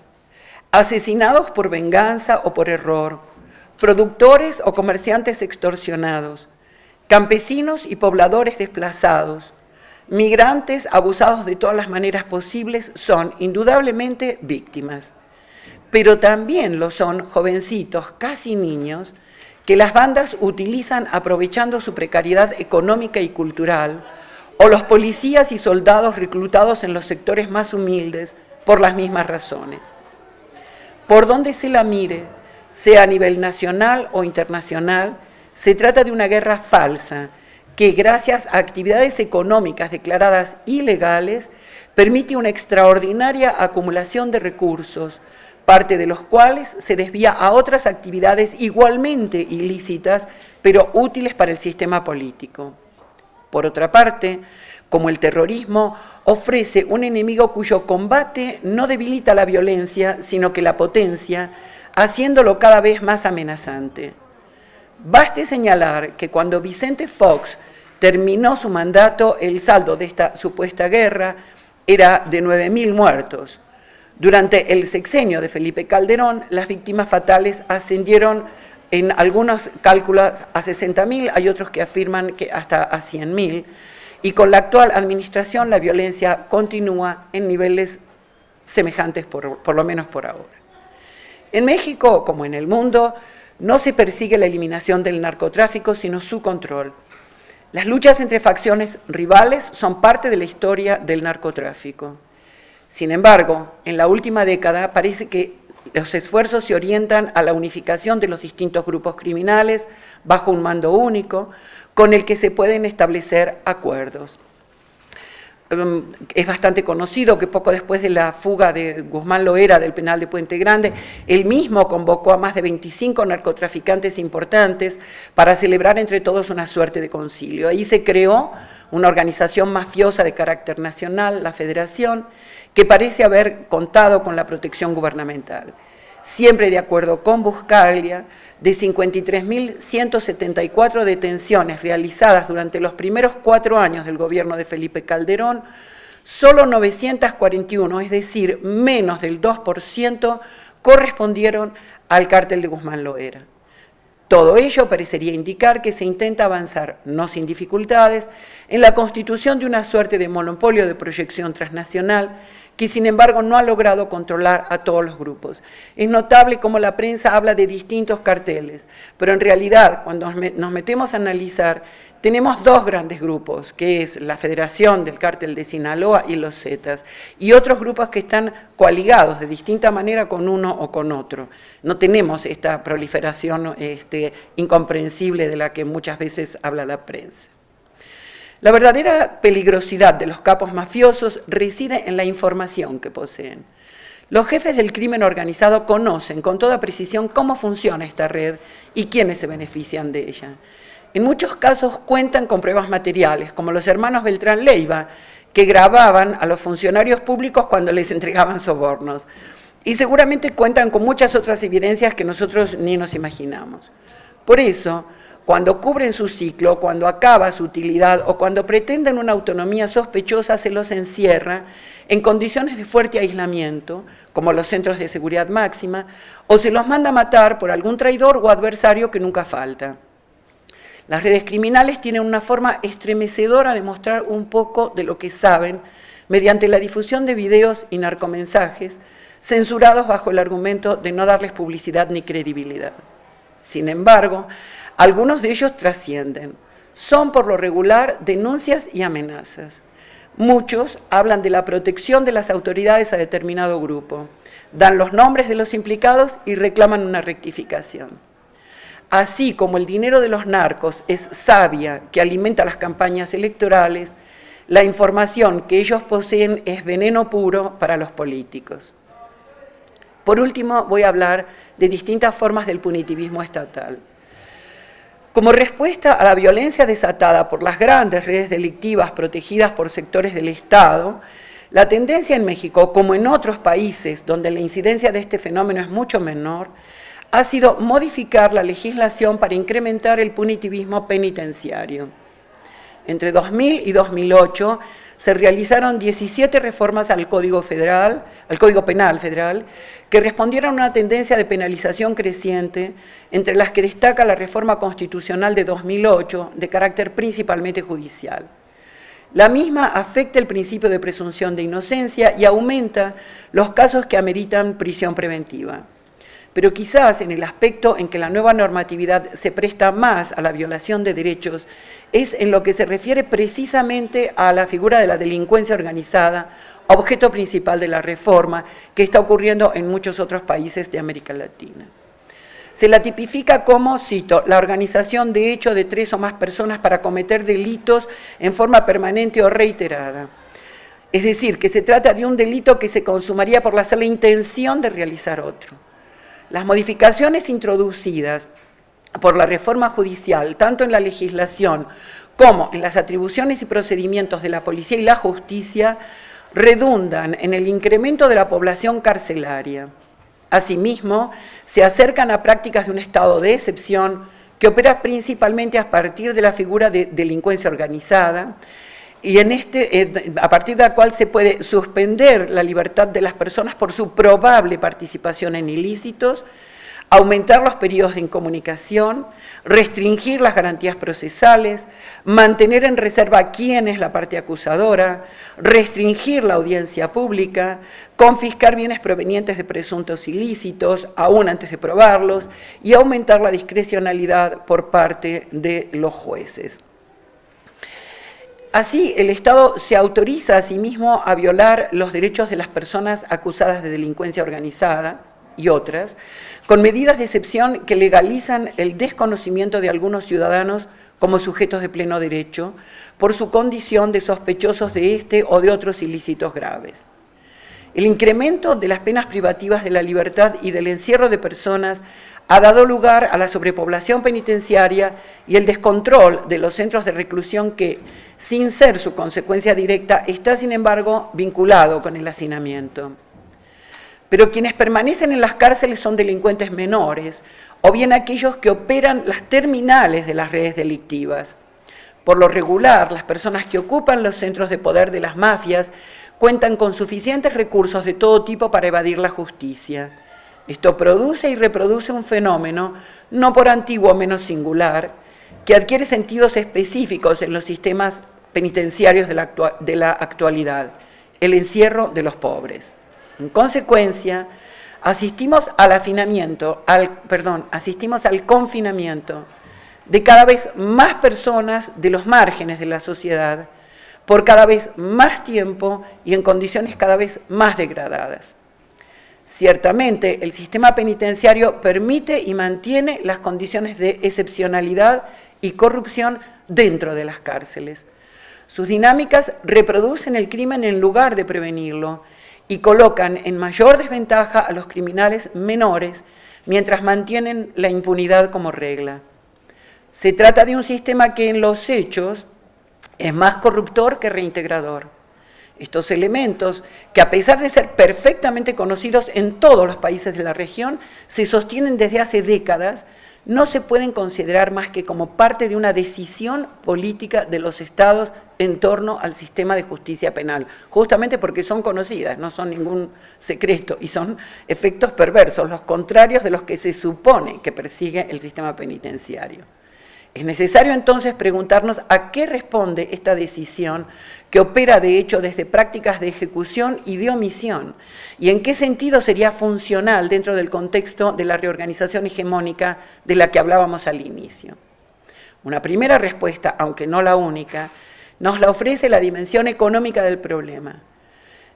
asesinados por venganza o por error, productores o comerciantes extorsionados, campesinos y pobladores desplazados, migrantes abusados de todas las maneras posibles son indudablemente víctimas, pero también lo son jovencitos, casi niños, que las bandas utilizan aprovechando su precariedad económica y cultural o los policías y soldados reclutados en los sectores más humildes por las mismas razones. Por donde se la mire, sea a nivel nacional o internacional, se trata de una guerra falsa que, gracias a actividades económicas declaradas ilegales, permite una extraordinaria acumulación de recursos, parte de los cuales se desvía a otras actividades igualmente ilícitas, pero útiles para el sistema político. Por otra parte, como el terrorismo ofrece un enemigo cuyo combate no debilita la violencia, sino que la potencia, haciéndolo cada vez más amenazante. Baste señalar que cuando Vicente Fox terminó su mandato, el saldo de esta supuesta guerra era de 9.000 muertos. Durante el sexenio de Felipe Calderón, las víctimas fatales ascendieron en algunos cálculos a 60.000, hay otros que afirman que hasta a 100.000, y con la actual administración la violencia continúa en niveles semejantes, por lo menos por ahora. En México, como en el mundo, no se persigue la eliminación del narcotráfico, sino su control. Las luchas entre facciones rivales son parte de la historia del narcotráfico. Sin embargo, en la última década parece que los esfuerzos se orientan a la unificación de los distintos grupos criminales bajo un mando único, con el que se pueden establecer acuerdos. Es bastante conocido que poco después de la fuga de Guzmán Loera del penal de Puente Grande, él mismo convocó a más de 25 narcotraficantes importantes para celebrar entre todos una suerte de concilio. Ahí se creó una organización mafiosa de carácter nacional, la Federación, que parece haber contado con la protección gubernamental. Siempre de acuerdo con Buscaglia, de 53.174 detenciones realizadas durante los primeros 4 años del gobierno de Felipe Calderón, solo 941, es decir, menos del 2%, correspondieron al cártel de Guzmán Loera. Todo ello parecería indicar que se intenta avanzar, no sin dificultades, en la constitución de una suerte de monopolio de proyección transnacional que sin embargo no ha logrado controlar a todos los grupos. Es notable cómo la prensa habla de distintos carteles, pero en realidad cuando nos metemos a analizar, tenemos 2 grandes grupos, que es la Federación del Cártel de Sinaloa y los Zetas, y otros grupos que están coaligados de distinta manera con uno o con otro. No tenemos esta proliferación incomprensible de la que muchas veces habla la prensa. La verdadera peligrosidad de los capos mafiosos reside en la información que poseen. Los jefes del crimen organizado conocen con toda precisión cómo funciona esta red y quiénes se benefician de ella. En muchos casos cuentan con pruebas materiales, como los hermanos Beltrán Leiva, que grababan a los funcionarios públicos cuando les entregaban sobornos. Y seguramente cuentan con muchas otras evidencias que nosotros ni nos imaginamos. Por eso, cuando cubren su ciclo, cuando acaba su utilidad o cuando pretenden una autonomía sospechosa, se los encierra en condiciones de fuerte aislamiento, como los centros de seguridad máxima, o se los manda a matar por algún traidor o adversario que nunca falta. Las redes criminales tienen una forma estremecedora de mostrar un poco de lo que saben mediante la difusión de videos y narcomensajes censurados bajo el argumento de no darles publicidad ni credibilidad. Sin embargo, algunos de ellos trascienden. Son por lo regular denuncias y amenazas. Muchos hablan de la protección de las autoridades a determinado grupo, dan los nombres de los implicados y reclaman una rectificación. Así como el dinero de los narcos es savia que alimenta las campañas electorales, la información que ellos poseen es veneno puro para los políticos. Por último, voy a hablar de distintas formas del punitivismo estatal. Como respuesta a la violencia desatada por las grandes redes delictivas protegidas por sectores del Estado, la tendencia en México, como en otros países donde la incidencia de este fenómeno es mucho menor, ha sido modificar la legislación para incrementar el punitivismo penitenciario. Entre 2000 y 2008 se realizaron 17 reformas al Código Penal Federal, que respondieron a una tendencia de penalización creciente, entre las que destaca la reforma constitucional de 2008, de carácter principalmente judicial. La misma afecta el principio de presunción de inocencia y aumenta los casos que ameritan prisión preventiva. pero quizás en el aspecto en que la nueva normatividad se presta más a la violación de derechos es en lo que se refiere precisamente a la figura de la delincuencia organizada, objeto principal de la reforma, que está ocurriendo en muchos otros países de América Latina. Se la tipifica como, cito, la organización de hecho de 3 o más personas para cometer delitos en forma permanente o reiterada. Es decir, que se trata de un delito que se consumaría por la sola intención de realizar otro. Las modificaciones introducidas por la reforma judicial, tanto en la legislación como en las atribuciones y procedimientos de la policía y la justicia, redundan en el incremento de la población carcelaria. Asimismo, se acercan a prácticas de un estado de excepción que opera principalmente a partir de la figura de delincuencia organizada, y a partir de la cual se puede suspender la libertad de las personas por su probable participación en ilícitos, aumentar los periodos de incomunicación, restringir las garantías procesales, mantener en reserva a quién es la parte acusadora, restringir la audiencia pública, confiscar bienes provenientes de presuntos ilícitos, aún antes de probarlos, y aumentar la discrecionalidad por parte de los jueces. Así, el Estado se autoriza a sí mismo a violar los derechos de las personas acusadas de delincuencia organizada y otras, con medidas de excepción que legalizan el desconocimiento de algunos ciudadanos como sujetos de pleno derecho por su condición de sospechosos de este o de otros ilícitos graves. El incremento de las penas privativas de la libertad y del encierro de personas ha dado lugar a la sobrepoblación penitenciaria y el descontrol de los centros de reclusión que, sin ser su consecuencia directa, está sin embargo vinculado con el hacinamiento. Pero quienes permanecen en las cárceles son delincuentes menores, o bien aquellos que operan las terminales de las redes delictivas. Por lo regular, las personas que ocupan los centros de poder de las mafias cuentan con suficientes recursos de todo tipo para evadir la justicia. Esto produce y reproduce un fenómeno, no por antiguo menos singular, que adquiere sentidos específicos en los sistemas penitenciarios de la actualidad, el encierro de los pobres. En consecuencia, asistimos al confinamiento de cada vez más personas de los márgenes de la sociedad, por cada vez más tiempo y en condiciones cada vez más degradadas. Ciertamente, el sistema penitenciario permite y mantiene las condiciones de excepcionalidad y corrupción dentro de las cárceles. Sus dinámicas reproducen el crimen en lugar de prevenirlo y colocan en mayor desventaja a los criminales menores mientras mantienen la impunidad como regla. Se trata de un sistema que en los hechos es más corruptor que reintegrador. Estos elementos, que a pesar de ser perfectamente conocidos en todos los países de la región, se sostienen desde hace décadas, no se pueden considerar más que como parte de una decisión política de los estados en torno al sistema de justicia penal, justamente porque son conocidas, no son ningún secreto, y son efectos perversos, los contrarios de los que se supone que persigue el sistema penitenciario. Es necesario entonces preguntarnos a qué responde esta decisión que opera de hecho desde prácticas de ejecución y de omisión, y en qué sentido sería funcional dentro del contexto de la reorganización hegemónica de la que hablábamos al inicio. Una primera respuesta, aunque no la única, nos la ofrece la dimensión económica del problema.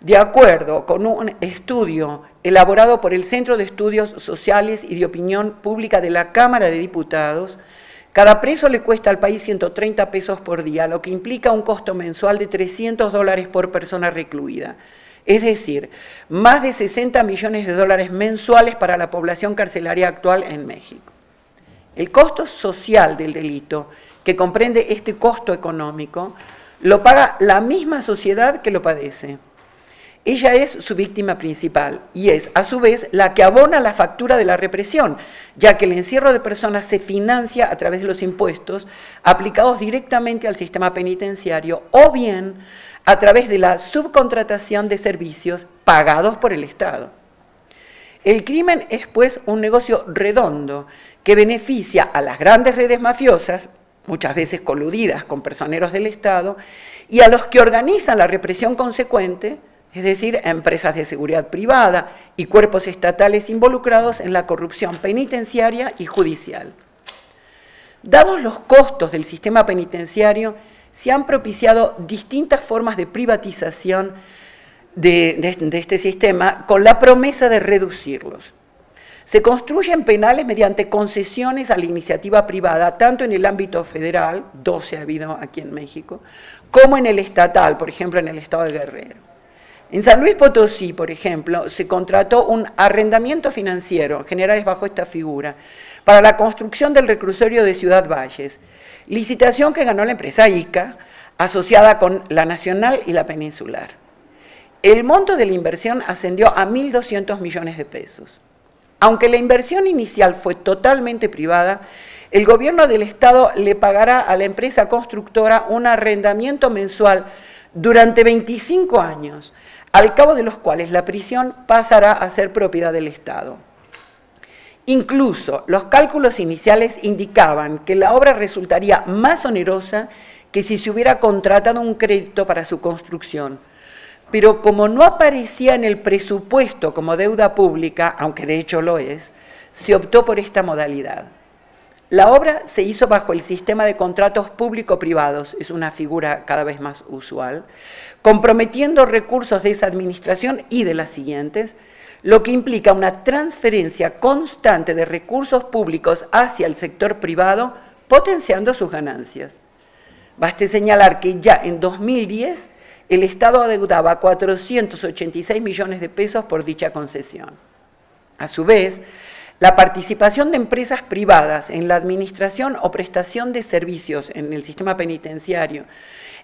De acuerdo con un estudio elaborado por el Centro de Estudios Sociales y de Opinión Pública de la Cámara de Diputados, cada preso le cuesta al país 130 pesos por día, lo que implica un costo mensual de $300 por persona recluida. Es decir, más de 60 millones de dólares mensuales para la población carcelaria actual en México. El costo social del delito, que comprende este costo económico, lo paga la misma sociedad que lo padece. Ella es su víctima principal y es, a su vez, la que abona la factura de la represión, ya que el encierro de personas se financia a través de los impuestos aplicados directamente al sistema penitenciario o bien a través de la subcontratación de servicios pagados por el Estado. El crimen es, pues, un negocio redondo que beneficia a las grandes redes mafiosas, muchas veces coludidas con personeros del Estado, y a los que organizan la represión consecuente, es decir, empresas de seguridad privada y cuerpos estatales involucrados en la corrupción penitenciaria y judicial. Dados los costos del sistema penitenciario, se han propiciado distintas formas de privatización de este sistema con la promesa de reducirlos. Se construyen penales mediante concesiones a la iniciativa privada, tanto en el ámbito federal, 12 ha habido aquí en México, como en el estatal, por ejemplo, en el estado de Guerrero. En San Luis Potosí, por ejemplo, se contrató un arrendamiento financiero, generales bajo esta figura, para la construcción del reclusorio de Ciudad Valles, licitación que ganó la empresa ICA, asociada con la Nacional y la Peninsular. El monto de la inversión ascendió a 1.200 millones de pesos. Aunque la inversión inicial fue totalmente privada, el gobierno del Estado le pagará a la empresa constructora un arrendamiento mensual durante 25 años, al cabo de los cuales la prisión pasará a ser propiedad del Estado. Incluso los cálculos iniciales indicaban que la obra resultaría más onerosa que si se hubiera contratado un crédito para su construcción. Pero como no aparecía en el presupuesto como deuda pública, aunque de hecho lo es, se optó por esta modalidad. La obra se hizo bajo el sistema de contratos público-privados, es una figura cada vez más usual, comprometiendo recursos de esa administración y de las siguientes, lo que implica una transferencia constante de recursos públicos hacia el sector privado, potenciando sus ganancias. Baste señalar que ya en 2010 el Estado adeudaba 486 millones de pesos por dicha concesión. A su vez, la participación de empresas privadas en la administración o prestación de servicios en el sistema penitenciario,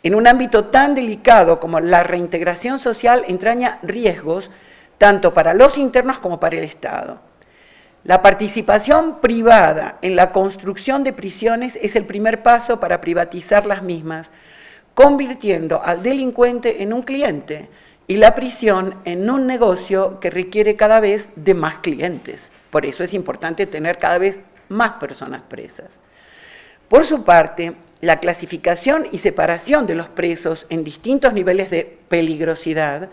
en un ámbito tan delicado como la reintegración social, entraña riesgos tanto para los internos como para el Estado. La participación privada en la construcción de prisiones es el primer paso para privatizar las mismas, convirtiendo al delincuente en un cliente y la prisión en un negocio que requiere cada vez de más clientes. Por eso es importante tener cada vez más personas presas. Por su parte, la clasificación y separación de los presos en distintos niveles de peligrosidad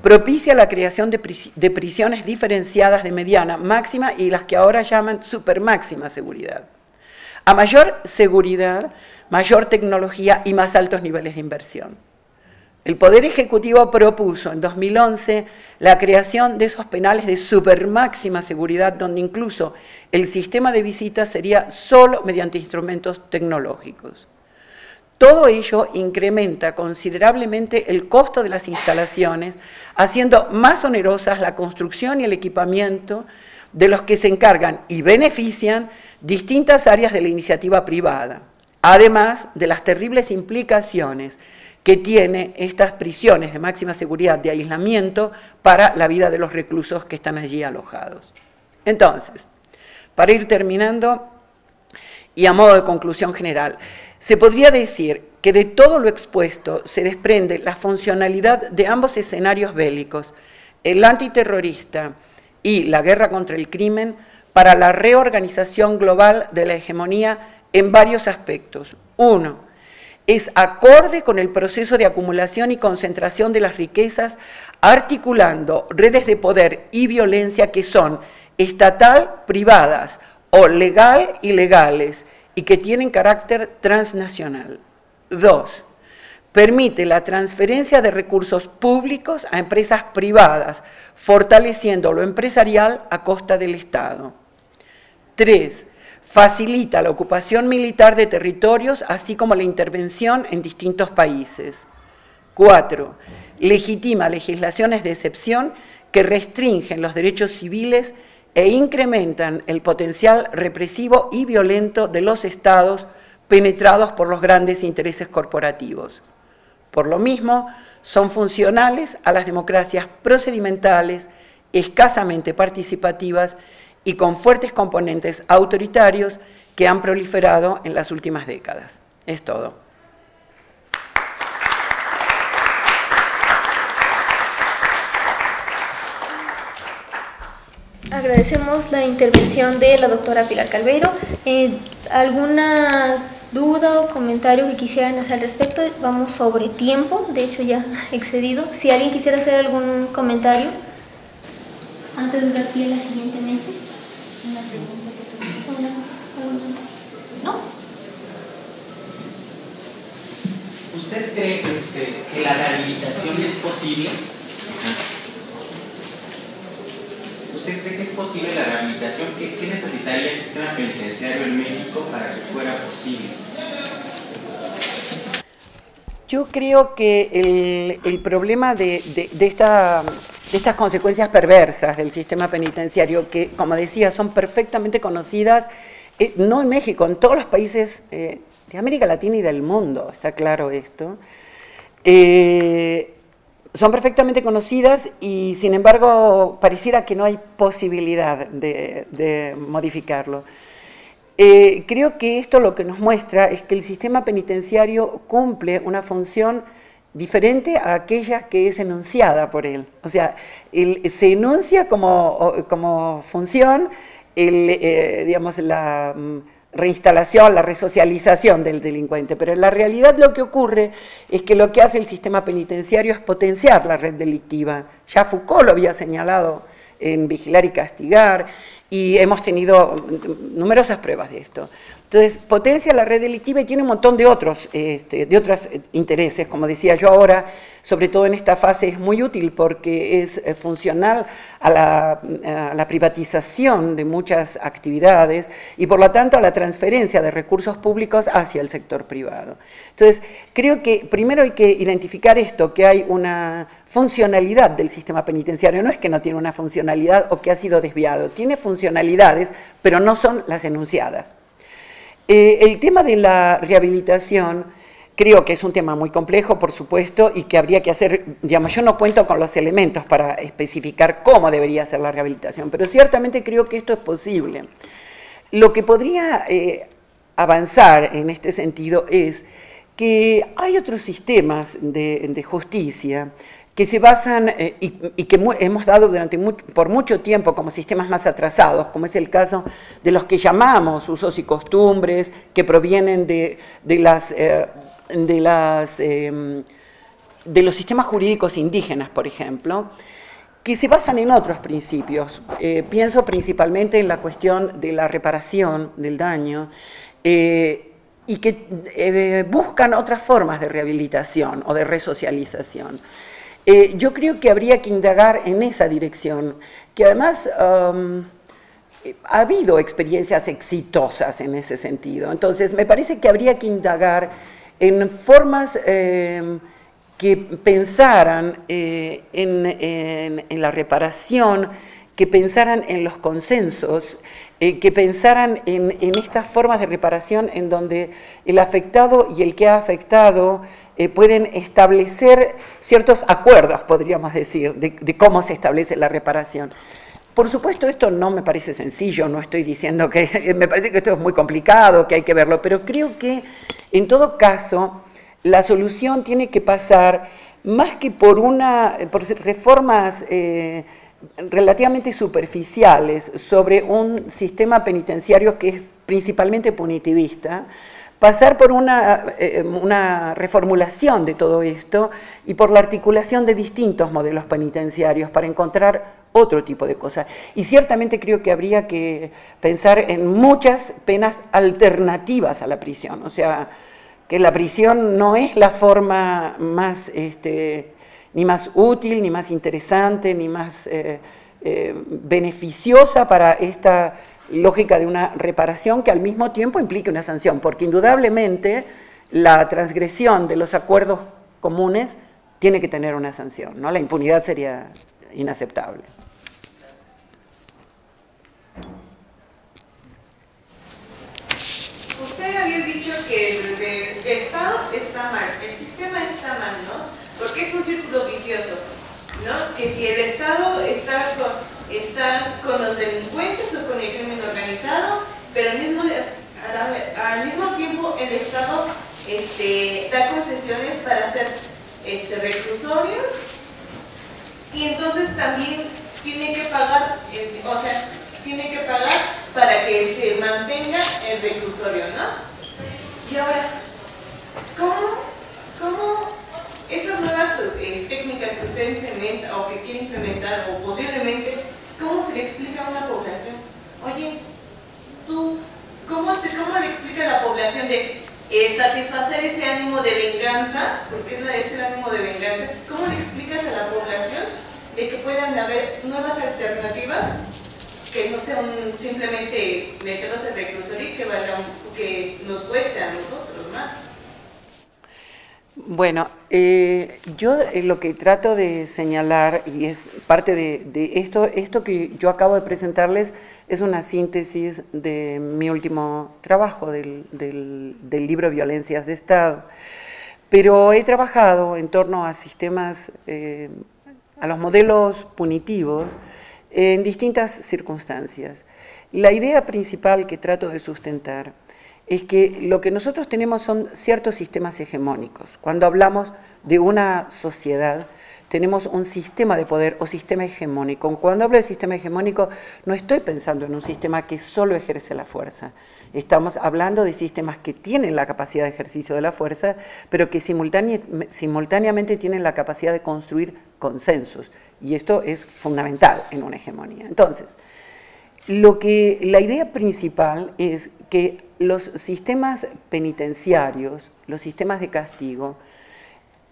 propicia la creación de prisiones diferenciadas de mediana, máxima y las que ahora llaman supermáxima seguridad. A mayor seguridad, mayor tecnología y más altos niveles de inversión. El Poder Ejecutivo propuso en 2011 la creación de esos penales de supermáxima seguridad, donde incluso el sistema de visitas sería solo mediante instrumentos tecnológicos. Todo ello incrementa considerablemente el costo de las instalaciones, haciendo más onerosas la construcción y el equipamiento de los que se encargan y benefician distintas áreas de la iniciativa privada, además de las terribles implicaciones que tiene estas prisiones de máxima seguridad de aislamiento para la vida de los reclusos que están allí alojados. Entonces, para ir terminando y a modo de conclusión general, se podría decir que de todo lo expuesto se desprende la funcionalidad de ambos escenarios bélicos, el antiterrorista y la guerra contra el crimen, para la reorganización global de la hegemonía en varios aspectos. Uno, es acorde con el proceso de acumulación y concentración de las riquezas, articulando redes de poder y violencia que son estatal, privadas o legal y legales, y que tienen carácter transnacional. 2. Permite la transferencia de recursos públicos a empresas privadas, fortaleciendo lo empresarial a costa del Estado. 3. Facilita la ocupación militar de territorios, así como la intervención en distintos países. 4. Legitima legislaciones de excepción que restringen los derechos civiles e incrementan el potencial represivo y violento de los estados penetrados por los grandes intereses corporativos. Por lo mismo, son funcionales a las democracias procedimentales, escasamente participativas y con fuertes componentes autoritarios que han proliferado en las últimas décadas. Es todo. Agradecemos la intervención de la doctora Pilar Calveiro. ¿Alguna duda o comentario que quisieran hacer al respecto. Vamos sobre tiempo, de hecho ya excedido. Si alguien quisiera hacer algún comentario antes de dar pie a la siguiente mesa. Una pregunta que tengo. ¿No? ¿Usted cree que la rehabilitación es posible? ¿Usted cree que es posible la rehabilitación? ¿Qué necesitaría el sistema penitenciario en México para que fuera posible? Yo creo que el problema de estas consecuencias perversas del sistema penitenciario, que, como decía, son perfectamente conocidas, no en México, en todos los países de América Latina y del mundo, está claro esto, son perfectamente conocidas y, sin embargo, pareciera que no hay posibilidad de modificarlo. Creo que esto lo que nos muestra es que el sistema penitenciario cumple una función diferente a aquella que es enunciada por él. O sea, se enuncia como función digamos, la reinstalación, la resocialización del delincuente, pero en la realidad lo que ocurre es que lo que hace el sistema penitenciario es potenciar la red delictiva. Ya Foucault lo había señalado en Vigilar y Castigar, y hemos tenido numerosas pruebas de esto. Entonces, potencia la red delictiva y tiene un montón de otros intereses. Como decía yo ahora, sobre todo en esta fase es muy útil porque es funcional a la privatización de muchas actividades y, por lo tanto, a la transferencia de recursos públicos hacia el sector privado. Entonces, creo que primero hay que identificar esto, que hay una funcionalidad del sistema penitenciario. No es que no tiene una funcionalidad o que ha sido desviado, tiene funcionalidades, pero no son las enunciadas. El tema de la rehabilitación creo que es un tema muy complejo, por supuesto, y que habría que hacer, digamos, yo no cuento con los elementos para especificar cómo debería ser la rehabilitación, pero ciertamente creo que esto es posible. Lo que podría avanzar en este sentido es que hay otros sistemas de justicia que se basan y que hemos dado por mucho tiempo como sistemas más atrasados, como es el caso de los que llamamos usos y costumbres, que provienen de los sistemas jurídicos indígenas, por ejemplo, que se basan en otros principios. Pienso principalmente en la cuestión de la reparación del daño, y que buscan otras formas de rehabilitación o de resocialización. Yo creo que habría que indagar en esa dirección, que además ha habido experiencias exitosas en ese sentido. Entonces, me parece que habría que indagar en formas que pensaran en la reparación, que pensaran en los consensos, que pensaran en estas formas de reparación en donde el afectado y el que ha afectado pueden establecer ciertos acuerdos, podríamos decir, de cómo se establece la reparación. Por supuesto, esto no me parece sencillo, no estoy diciendo que me parece que esto es muy complicado, que hay que verlo, pero creo que, en todo caso, la solución tiene que pasar más que por reformas relativamente superficiales sobre un sistema penitenciario que es principalmente punitivista, pasar por una reformulación de todo esto y por la articulación de distintos modelos penitenciarios para encontrar otro tipo de cosas. Y ciertamente creo que habría que pensar en muchas penas alternativas a la prisión, o sea, que la prisión no es la forma más ni más útil, ni más interesante, ni más beneficiosa para esta lógica de una reparación que al mismo tiempo implique una sanción, porque indudablemente la transgresión de los acuerdos comunes tiene que tener una sanción, ¿no? La impunidad sería inaceptable. Usted había dicho que el Estado está mal, el sistema está mal, ¿no? Porque es un círculo vicioso, ¿no? Que si el Estado está con los delincuentes o con el crimen organizado, pero al mismo tiempo el Estado da concesiones para hacer reclusorios, y entonces también tiene que pagar, tiene que pagar para que se mantenga el reclusorio, ¿no? Y ahora, ¿cómo esas nuevas técnicas que usted implementa o que quiere implementar o posiblemente, cómo se le explica a una población? Oye, tú, ¿cómo le explica a la población de satisfacer ese ánimo de venganza? Porque es el ánimo de venganza. ¿Cómo le explicas a la población de que puedan haber nuevas alternativas que no sean simplemente meternos en reclusorio que nos cueste a nosotros más? Bueno, yo lo que trato de señalar, y es parte de esto que yo acabo de presentarles, es una síntesis de mi último trabajo, del libro Violencias de Estado. Pero he trabajado en torno a sistemas, a los modelos punitivos, en distintas circunstancias. La idea principal que trato de sustentar es que lo que nosotros tenemos son ciertos sistemas hegemónicos. Cuando hablamos de una sociedad, tenemos un sistema de poder o sistema hegemónico. Cuando hablo de sistema hegemónico, no estoy pensando en un sistema que solo ejerce la fuerza. Estamos hablando de sistemas que tienen la capacidad de ejercicio de la fuerza, pero que simultáneamente tienen la capacidad de construir consensos. Y esto es fundamental en una hegemonía. Entonces, la idea principal es que los sistemas penitenciarios, los sistemas de castigo,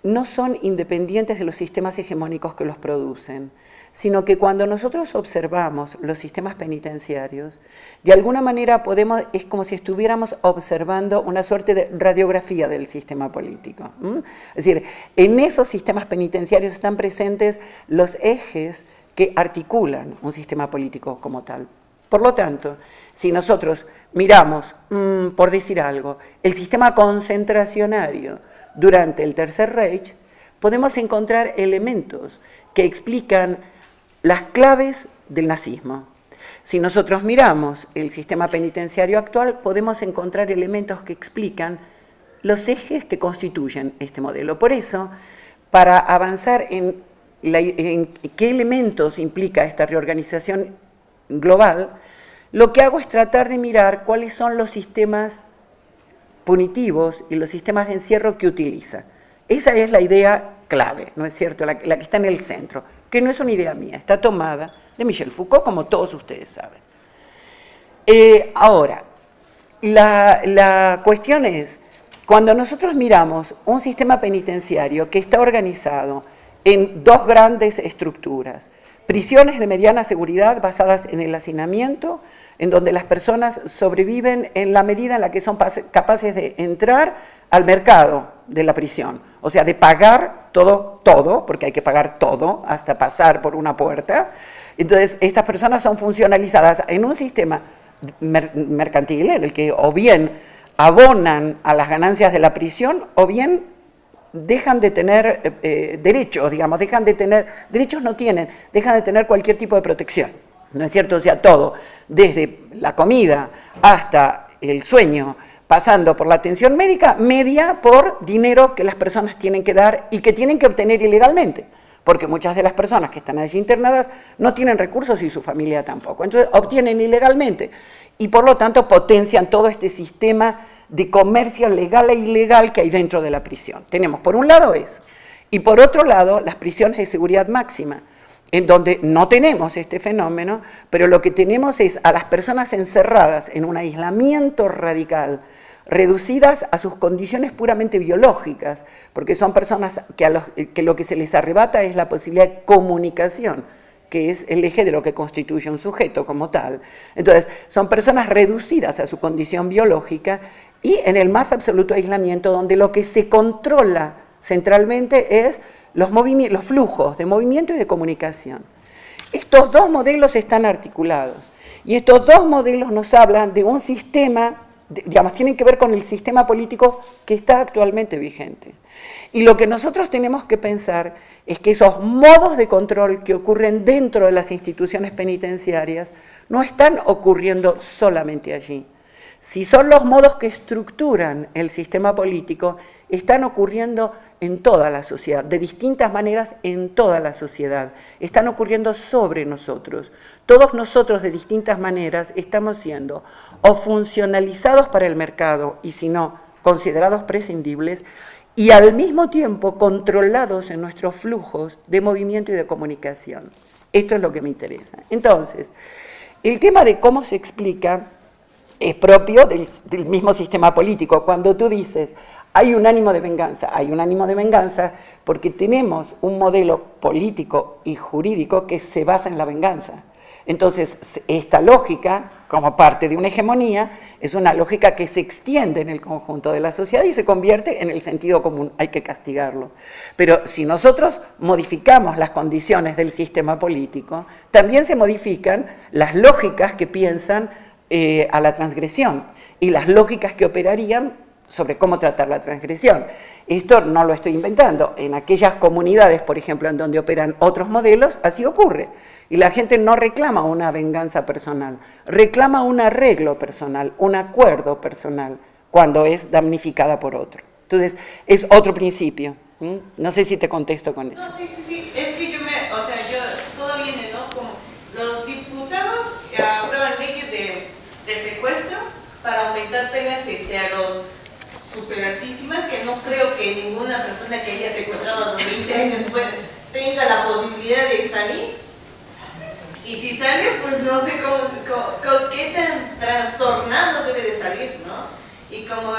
no son independientes de los sistemas hegemónicos que los producen, sino que cuando nosotros observamos los sistemas penitenciarios, de alguna manera es como si estuviéramos observando una suerte de radiografía del sistema político. Es decir, en esos sistemas penitenciarios están presentes los ejes que articulan un sistema político como tal. Por lo tanto, si nosotros miramos, por decir algo, el sistema concentracionario durante el Tercer Reich, podemos encontrar elementos que explican las claves del nazismo. Si nosotros miramos el sistema penitenciario actual, podemos encontrar elementos que explican los ejes que constituyen este modelo. Por eso, para avanzar en qué elementos implica esta reorganización global, lo que hago es tratar de mirar cuáles son los sistemas punitivos y los sistemas de encierro que utiliza. Esa es la idea clave, ¿no es cierto? La que está en el centro, que no es una idea mía, está tomada de Michel Foucault, como todos ustedes saben. Ahora, la cuestión es, cuando nosotros miramos un sistema penitenciario que está organizado en dos grandes estructuras, prisiones de mediana seguridad basadas en el hacinamiento, en donde las personas sobreviven en la medida en la que son capaces de entrar al mercado de la prisión, o sea, de pagar todo, porque hay que pagar todo hasta pasar por una puerta. Entonces, estas personas son funcionalizadas en un sistema mercantil, en el que o bien abonan a las ganancias de la prisión, o bien dejan de tener derechos, digamos, derechos no tienen, dejan de tener cualquier tipo de protección, ¿no es cierto? O sea, todo, desde la comida hasta el sueño, pasando por la atención médica, media por dinero que las personas tienen que dar y que tienen que obtener ilegalmente, porque muchas de las personas que están allí internadas no tienen recursos y su familia tampoco, entonces obtienen ilegalmente y por lo tanto potencian todo este sistema de comercio legal e ilegal que hay dentro de la prisión. Tenemos por un lado eso, y por otro lado las prisiones de seguridad máxima, en donde no tenemos este fenómeno, pero lo que tenemos es a las personas encerradas en un aislamiento radical, reducidas a sus condiciones puramente biológicas, porque son personas que lo que se les arrebata es la posibilidad de comunicación, que es el eje de lo que constituye un sujeto como tal. Entonces, son personas reducidas a su condición biológica y en el más absoluto aislamiento, donde lo que se controla centralmente es los flujos de movimiento y de comunicación. Estos dos modelos están articulados y estos dos modelos nos hablan de un sistema, digamos, tienen que ver con el sistema político que está actualmente vigente. Y lo que nosotros tenemos que pensar es que esos modos de control que ocurren dentro de las instituciones penitenciarias no están ocurriendo solamente allí. Si son los modos que estructuran el sistema político, están ocurriendo en toda la sociedad, de distintas maneras en toda la sociedad. Están ocurriendo sobre nosotros. Todos nosotros de distintas maneras estamos siendo o funcionalizados para el mercado y si no, considerados prescindibles y al mismo tiempo controlados en nuestros flujos de movimiento y de comunicación. Esto es lo que me interesa. Entonces, el tema de cómo se explica es propio del mismo sistema político. Cuando tú dices, hay un ánimo de venganza porque tenemos un modelo político y jurídico que se basa en la venganza. Entonces, esta lógica, como parte de una hegemonía, es una lógica que se extiende en el conjunto de la sociedad y se convierte en el sentido común, hay que castigarlo. Pero si nosotros modificamos las condiciones del sistema político, también se modifican las lógicas que piensan a la transgresión y las lógicas que operarían sobre cómo tratar la transgresión. Esto no lo estoy inventando. En aquellas comunidades, por ejemplo, en donde operan otros modelos, así ocurre. Y la gente no reclama una venganza personal, reclama un arreglo personal, un acuerdo personal, cuando es damnificada por otro. Entonces, es otro principio. No sé si te contesto con eso. No, sí. Es que yo todo viene, ¿no? Como los diputados aprueban leyes de secuestro para aumentar penas a los superaltísimas, que no creo que ninguna persona que haya secuestrado a los 20 años tenga la posibilidad de salir. Y si sale, pues no sé qué tan trastornado debe de salir, ¿no? Y como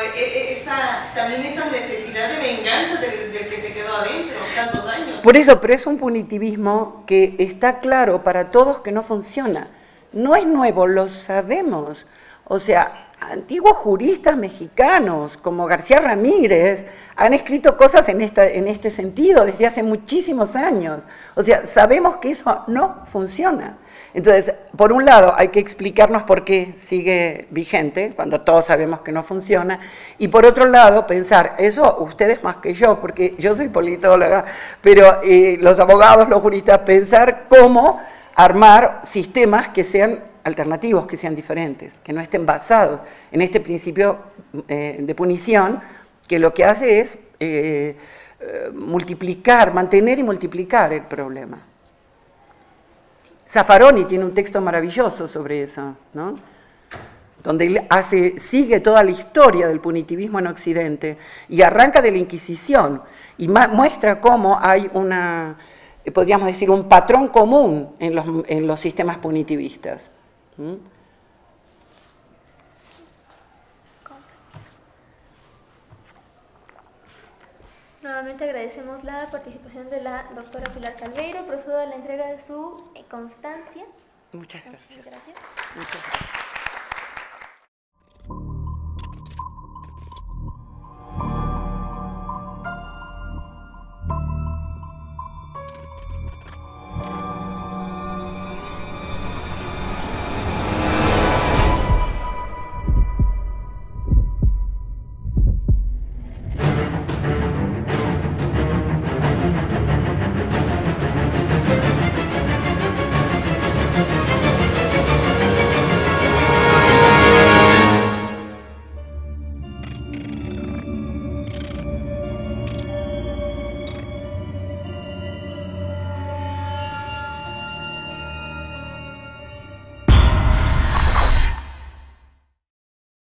también esa necesidad de venganza del que se quedó adentro tantos años. Por eso, pero es un punitivismo que está claro para todos que no funciona. No es nuevo, lo sabemos. O sea, antiguos juristas mexicanos como García Ramírez han escrito cosas en este sentido desde hace muchísimos años. O sea, sabemos que eso no funciona. Entonces, por un lado, hay que explicarnos por qué sigue vigente, cuando todos sabemos que no funciona, y por otro lado, pensar, eso ustedes más que yo, porque yo soy politóloga, pero los abogados, los juristas, pensar cómo armar sistemas que sean alternativos, que sean diferentes, que no estén basados en este principio de punición, que lo que hace es multiplicar, mantener y multiplicar el problema. Zaffaroni tiene un texto maravilloso sobre eso, ¿no? Donde él sigue toda la historia del punitivismo en Occidente y arranca de la Inquisición y muestra cómo hay podríamos decir, un patrón común en los sistemas punitivistas. Nuevamente agradecemos la participación de la doctora Pilar Calveiro, procedo a la entrega de su constancia. Muchas gracias. Muchas gracias. Muchas gracias.